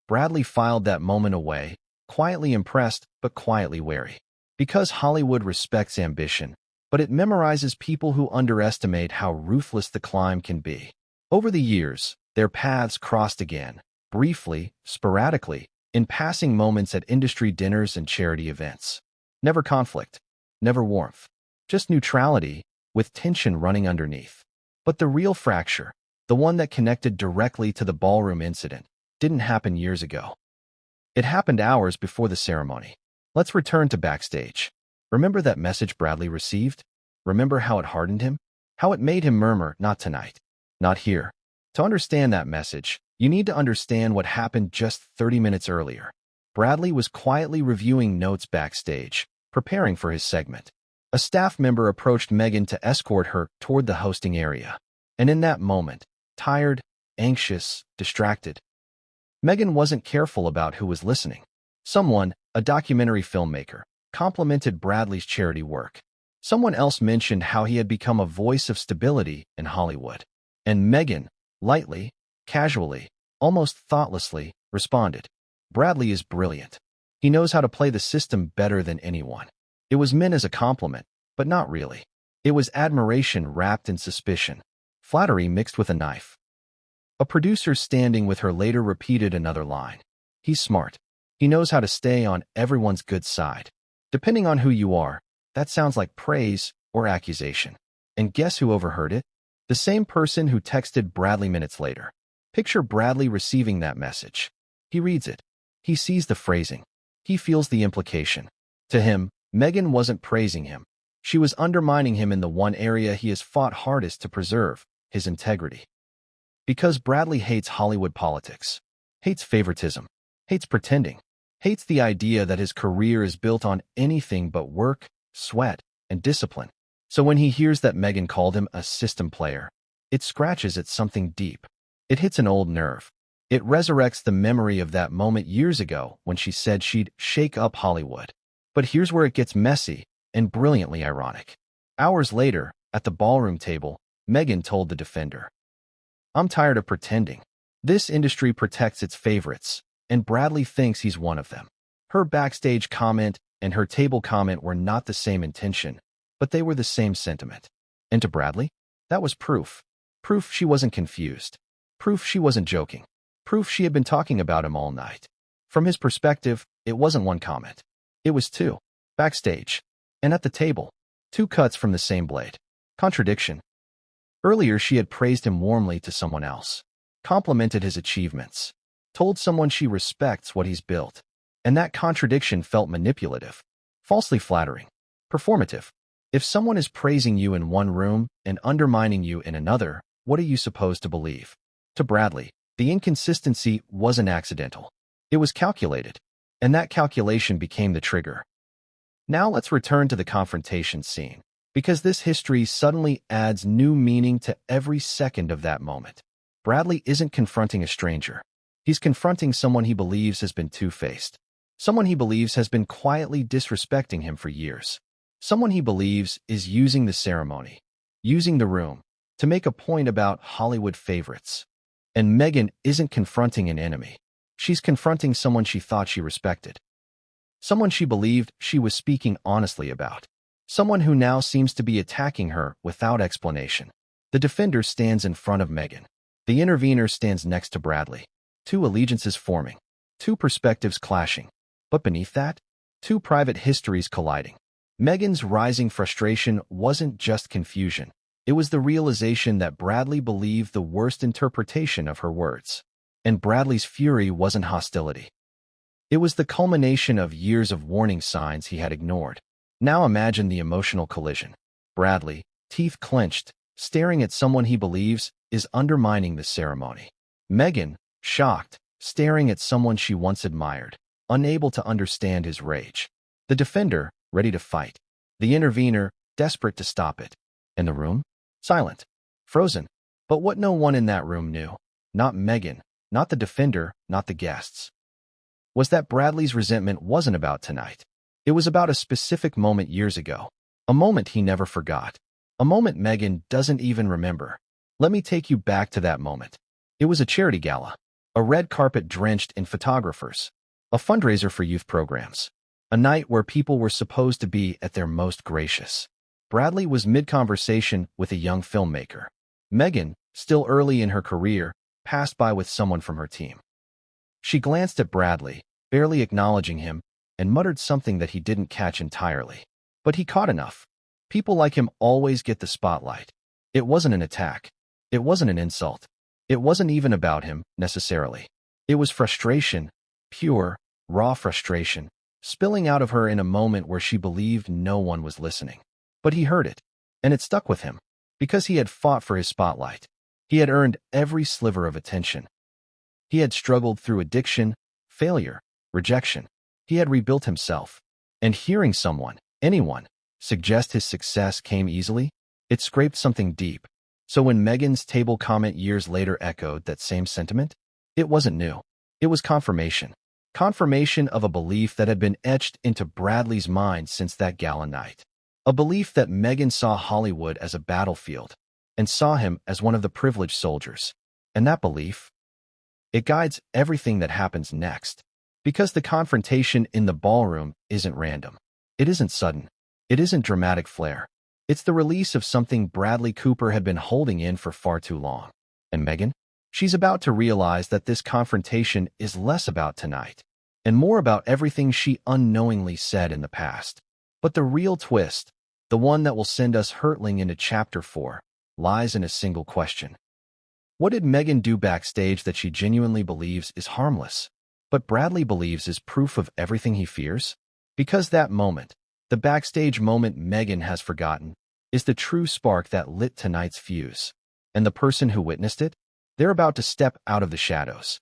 Bradley filed that moment away, quietly impressed but quietly wary. Because Hollywood respects ambition, but it memorizes people who underestimate how ruthless the climb can be. Over the years, their paths crossed again, briefly, sporadically, in passing moments at industry dinners and charity events. Never conflict, never warmth, just neutrality, with tension running underneath. But the real fracture, the one that connected directly to the ballroom incident, didn't happen years ago. It happened hours before the ceremony. Let's return to backstage. Remember that message Bradley received? Remember how it hardened him? How it made him murmur, "Not tonight. Not here." To understand that message, you need to understand what happened just 30 minutes earlier. Bradley was quietly reviewing notes backstage, preparing for his segment. A staff member approached Meghan to escort her toward the hosting area. And in that moment, tired, anxious, distracted, Meghan wasn't careful about who was listening. Someone, a documentary filmmaker, complimented Bradley's charity work. Someone else mentioned how he had become a voice of stability in Hollywood. And Meghan, lightly, casually, almost thoughtlessly, responded, "Bradley is brilliant. He knows how to play the system better than anyone." It was meant as a compliment, but not really. It was admiration wrapped in suspicion, flattery mixed with a knife. A producer standing with her later repeated another line. "He's smart. He knows how to stay on everyone's good side." Depending on who you are, that sounds like praise or accusation. And guess who overheard it? The same person who texted Bradley minutes later. Picture Bradley receiving that message. He reads it. He sees the phrasing. He feels the implication. To him, Meghan wasn't praising him. She was undermining him in the one area he has fought hardest to preserve, his integrity. Because Bradley hates Hollywood politics, hates favoritism, hates pretending, hates the idea that his career is built on anything but work, sweat, and discipline. So when he hears that Meghan called him a system player, it scratches at something deep. It hits an old nerve. It resurrects the memory of that moment years ago when she said she'd shake up Hollywood. But here's where it gets messy and brilliantly ironic. Hours later, at the ballroom table, Meghan told the Defender, "I'm tired of pretending. This industry protects its favorites, and Bradley thinks he's one of them." Her backstage comment and her table comment were not the same intention, but they were the same sentiment. And to Bradley, that was proof. Proof she wasn't confused. Proof she wasn't joking. Proof she had been talking about him all night. From his perspective, it wasn't one comment. It was two. Backstage. And at the table. Two cuts from the same blade. Contradiction. Earlier she had praised him warmly to someone else. Complimented his achievements. Told someone she respects what he's built. And that contradiction felt manipulative. Falsely flattering. Performative. If someone is praising you in one room and undermining you in another, what are you supposed to believe? To Bradley, the inconsistency wasn't accidental. It was calculated. And that calculation became the trigger. Now let's return to the confrontation scene, because this history suddenly adds new meaning to every second of that moment. Bradley isn't confronting a stranger. He's confronting someone he believes has been two-faced. Someone he believes has been quietly disrespecting him for years. Someone he believes is using the ceremony, using the room, to make a point about Hollywood favorites. And Meghan isn't confronting an enemy. She's confronting someone she thought she respected. Someone she believed she was speaking honestly about. Someone who now seems to be attacking her without explanation. The Defender stands in front of Meghan. The intervener stands next to Bradley. Two allegiances forming. Two perspectives clashing. But beneath that, two private histories colliding. Meghan's rising frustration wasn't just confusion. It was the realization that Bradley believed the worst interpretation of her words. And Bradley's fury wasn't hostility. It was the culmination of years of warning signs he had ignored. Now imagine the emotional collision. Bradley, teeth clenched, staring at someone he believes is undermining the ceremony. Meghan, shocked, staring at someone she once admired, unable to understand his rage. The Defender, ready to fight. The intervener, desperate to stop it. And the room? Silent. Frozen. But what no one in that room knew, not Meghan, not the Defender, not the guests, was that Bradley's resentment wasn't about tonight. It was about a specific moment years ago. A moment he never forgot. A moment Meghan doesn't even remember. Let me take you back to that moment. It was a charity gala. A red carpet drenched in photographers. A fundraiser for youth programs. A night where people were supposed to be at their most gracious. Bradley was mid-conversation with a young filmmaker. Meghan, still early in her career, passed by with someone from her team. She glanced at Bradley, barely acknowledging him, and muttered something that he didn't catch entirely. But he caught enough. People like him always get the spotlight. It wasn't an attack. It wasn't an insult. It wasn't even about him, necessarily. It was frustration, pure, raw frustration, spilling out of her in a moment where she believed no one was listening. But he heard it, and it stuck with him. Because he had fought for his spotlight. He had earned every sliver of attention. He had struggled through addiction, failure, rejection. He had rebuilt himself. And hearing someone, anyone, suggest his success came easily, it scraped something deep. So when Meghan's table comment years later echoed that same sentiment, it wasn't new. It was confirmation. Confirmation of a belief that had been etched into Bradley's mind since that gala night. A belief that Meghan saw Hollywood as a battlefield and saw him as one of the privileged soldiers. And that belief, it guides everything that happens next. Because the confrontation in the ballroom isn't random. It isn't sudden. It isn't dramatic flair. It's the release of something Bradley Cooper had been holding in for far too long. And Meghan? She's about to realize that this confrontation is less about tonight and more about everything she unknowingly said in the past. But the real twist, the one that will send us hurtling into Chapter 4, lies in a single question. What did Meghan do backstage that she genuinely believes is harmless, but Bradley believes is proof of everything he fears? Because that moment, the backstage moment Meghan has forgotten, is the true spark that lit tonight's fuse. And the person who witnessed it? They're about to step out of the shadows.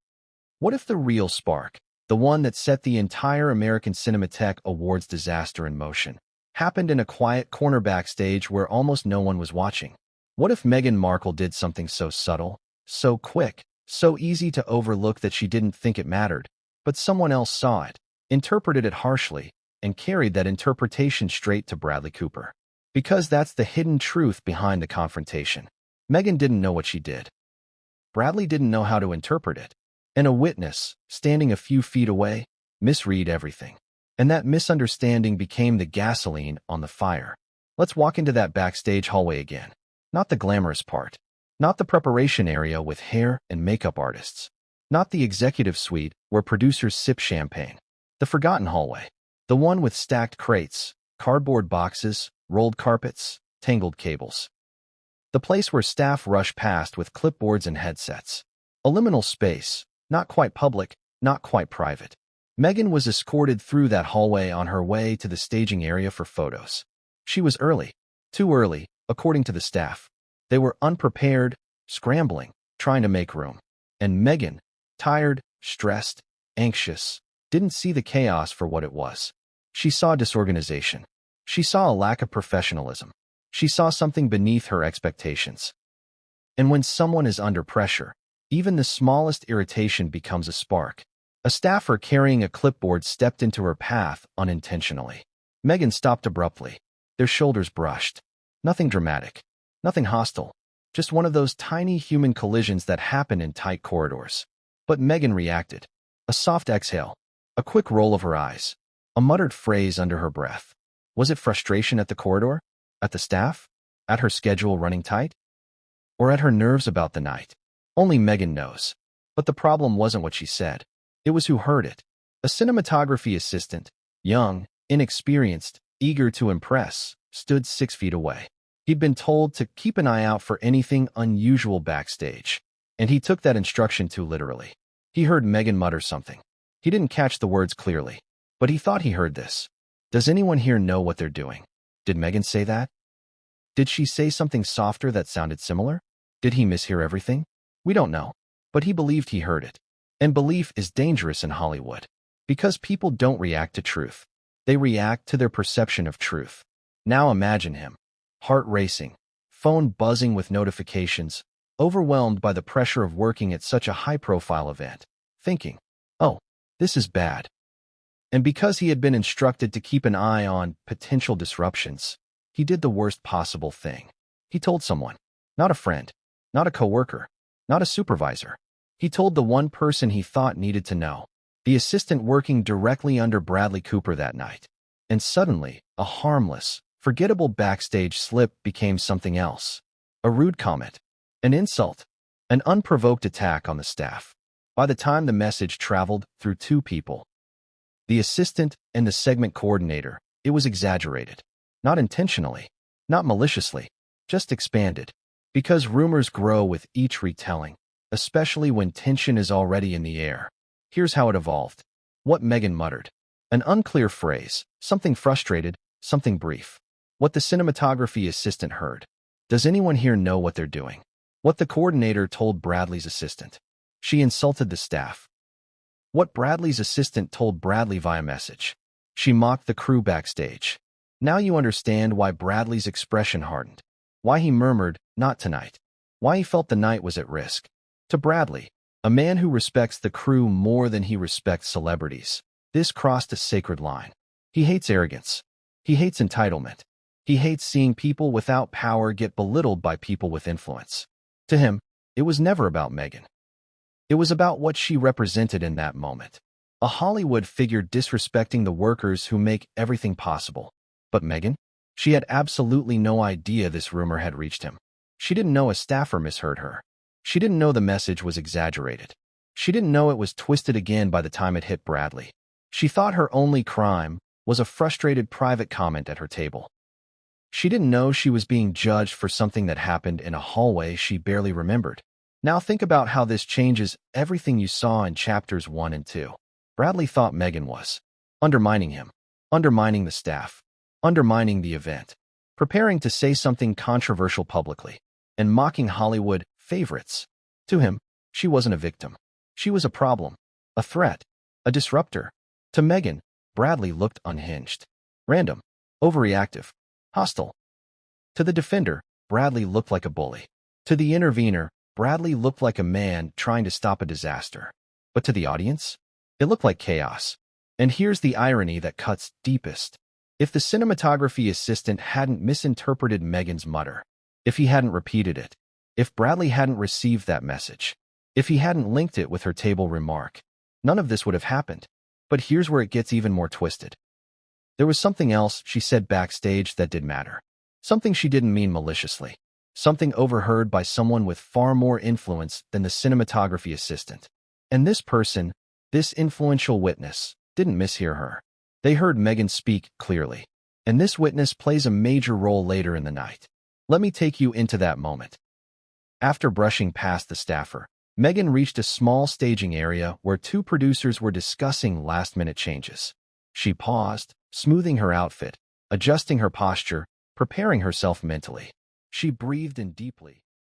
What if the real spark, the one that set the entire American Cinematheque Awards disaster in motion, happened in a quiet corner backstage where almost no one was watching? What if Meghan Markle did something so subtle, so quick, so easy to overlook that she didn't think it mattered, but someone else saw it, interpreted it harshly, and carried that interpretation straight to Bradley Cooper? Because that's the hidden truth behind the confrontation. Meghan didn't know what she did. Bradley didn't know how to interpret it. And a witness, standing a few feet away, misread everything. And that misunderstanding became the gasoline on the fire. Let's walk into that backstage hallway again. Not the glamorous part. Not the preparation area with hair and makeup artists. Not the executive suite where producers sip champagne. The forgotten hallway. The one with stacked crates, cardboard boxes, rolled carpets, tangled cables. The place where staff rush past with clipboards and headsets. A liminal space, not quite public, not quite private. Meghan was escorted through that hallway on her way to the staging area for photos. She was early. Too early, according to the staff. They were unprepared, scrambling, trying to make room. And Meghan, tired, stressed, anxious, didn't see the chaos for what it was. She saw disorganization. She saw a lack of professionalism. She saw something beneath her expectations. And when someone is under pressure, even the smallest irritation becomes a spark. A staffer carrying a clipboard stepped into her path unintentionally. Meghan stopped abruptly. Their shoulders brushed. Nothing dramatic. Nothing hostile. Just one of those tiny human collisions that happen in tight corridors. But Meghan reacted. A soft exhale. A quick roll of her eyes. A muttered phrase under her breath. Was it frustration at the corridor? At the staff? At her schedule running tight? Or at her nerves about the night? Only Meghan knows. But the problem wasn't what she said. It was who heard it. A cinematography assistant, young, inexperienced, eager to impress, stood 6 feet away. He'd been told to keep an eye out for anything unusual backstage, and he took that instruction too literally. He heard Meghan mutter something. He didn't catch the words clearly, but he thought he heard this. Does anyone here know what they're doing? Did Meghan say that? Did she say something softer that sounded similar? Did he mishear everything? We don't know, but he believed he heard it. And belief is dangerous in Hollywood, because people don't react to truth. They react to their perception of truth. Now imagine him, heart racing, phone buzzing with notifications, overwhelmed by the pressure of working at such a high-profile event, thinking, oh, this is bad. And because he had been instructed to keep an eye on potential disruptions, he did the worst possible thing. He told someone, not a friend, not a coworker, not a supervisor. He told the one person he thought needed to know, the assistant working directly under Bradley Cooper that night. And suddenly, a harmless, forgettable backstage slip became something else. A rude comment, an insult, an unprovoked attack on the staff. By the time the message traveled through 2 people, the assistant and the segment coordinator, it was exaggerated. Not intentionally, not maliciously, just expanded. Because rumors grow with each retelling, especially when tension is already in the air. Here's how it evolved. What Meghan muttered. An unclear phrase, something frustrated, something brief. What the cinematography assistant heard. Does anyone here know what they're doing? What the coordinator told Bradley's assistant. She insulted the staff. What Bradley's assistant told Bradley via message. She mocked the crew backstage. Now you understand why Bradley's expression hardened. Why he murmured, "Not tonight." Why he felt the night was at risk. To Bradley, a man who respects the crew more than he respects celebrities, this crossed a sacred line. He hates arrogance. He hates entitlement. He hates seeing people without power get belittled by people with influence. To him, it was never about Meghan. It was about what she represented in that moment. A Hollywood figure disrespecting the workers who make everything possible. But Meghan? She had absolutely no idea this rumor had reached him. She didn't know a staffer misheard her. She didn't know the message was exaggerated. She didn't know it was twisted again by the time it hit Bradley. She thought her only crime was a frustrated private comment at her table. She didn't know she was being judged for something that happened in a hallway she barely remembered. Now think about how this changes everything you saw in chapters 1 and 2. Bradley thought Meghan was undermining him, undermining the staff, undermining the event, preparing to say something controversial publicly, and mocking Hollywood favorites. To him, she wasn't a victim. She was a problem, a threat, a disruptor. To Meghan, Bradley looked unhinged, random, overreactive, hostile. To the defender, Bradley looked like a bully. To the intervener, Bradley looked like a man trying to stop a disaster. But to the audience, it looked like chaos. And here's the irony that cuts deepest. If the cinematography assistant hadn't misinterpreted Meghan's mutter, if he hadn't repeated it, if Bradley hadn't received that message, if he hadn't linked it with her table remark, none of this would have happened. But here's where it gets even more twisted. There was something else she said backstage that did matter. Something she didn't mean maliciously. Something overheard by someone with far more influence than the cinematography assistant. And this person, this influential witness, didn't mishear her. They heard Meghan speak clearly. And this witness plays a major role later in the night. Let me take you into that moment. After brushing past the staffer, Meghan reached a small staging area where two producers were discussing last-minute changes. She paused, smoothing her outfit, adjusting her posture, preparing herself mentally. She breathed in deeply.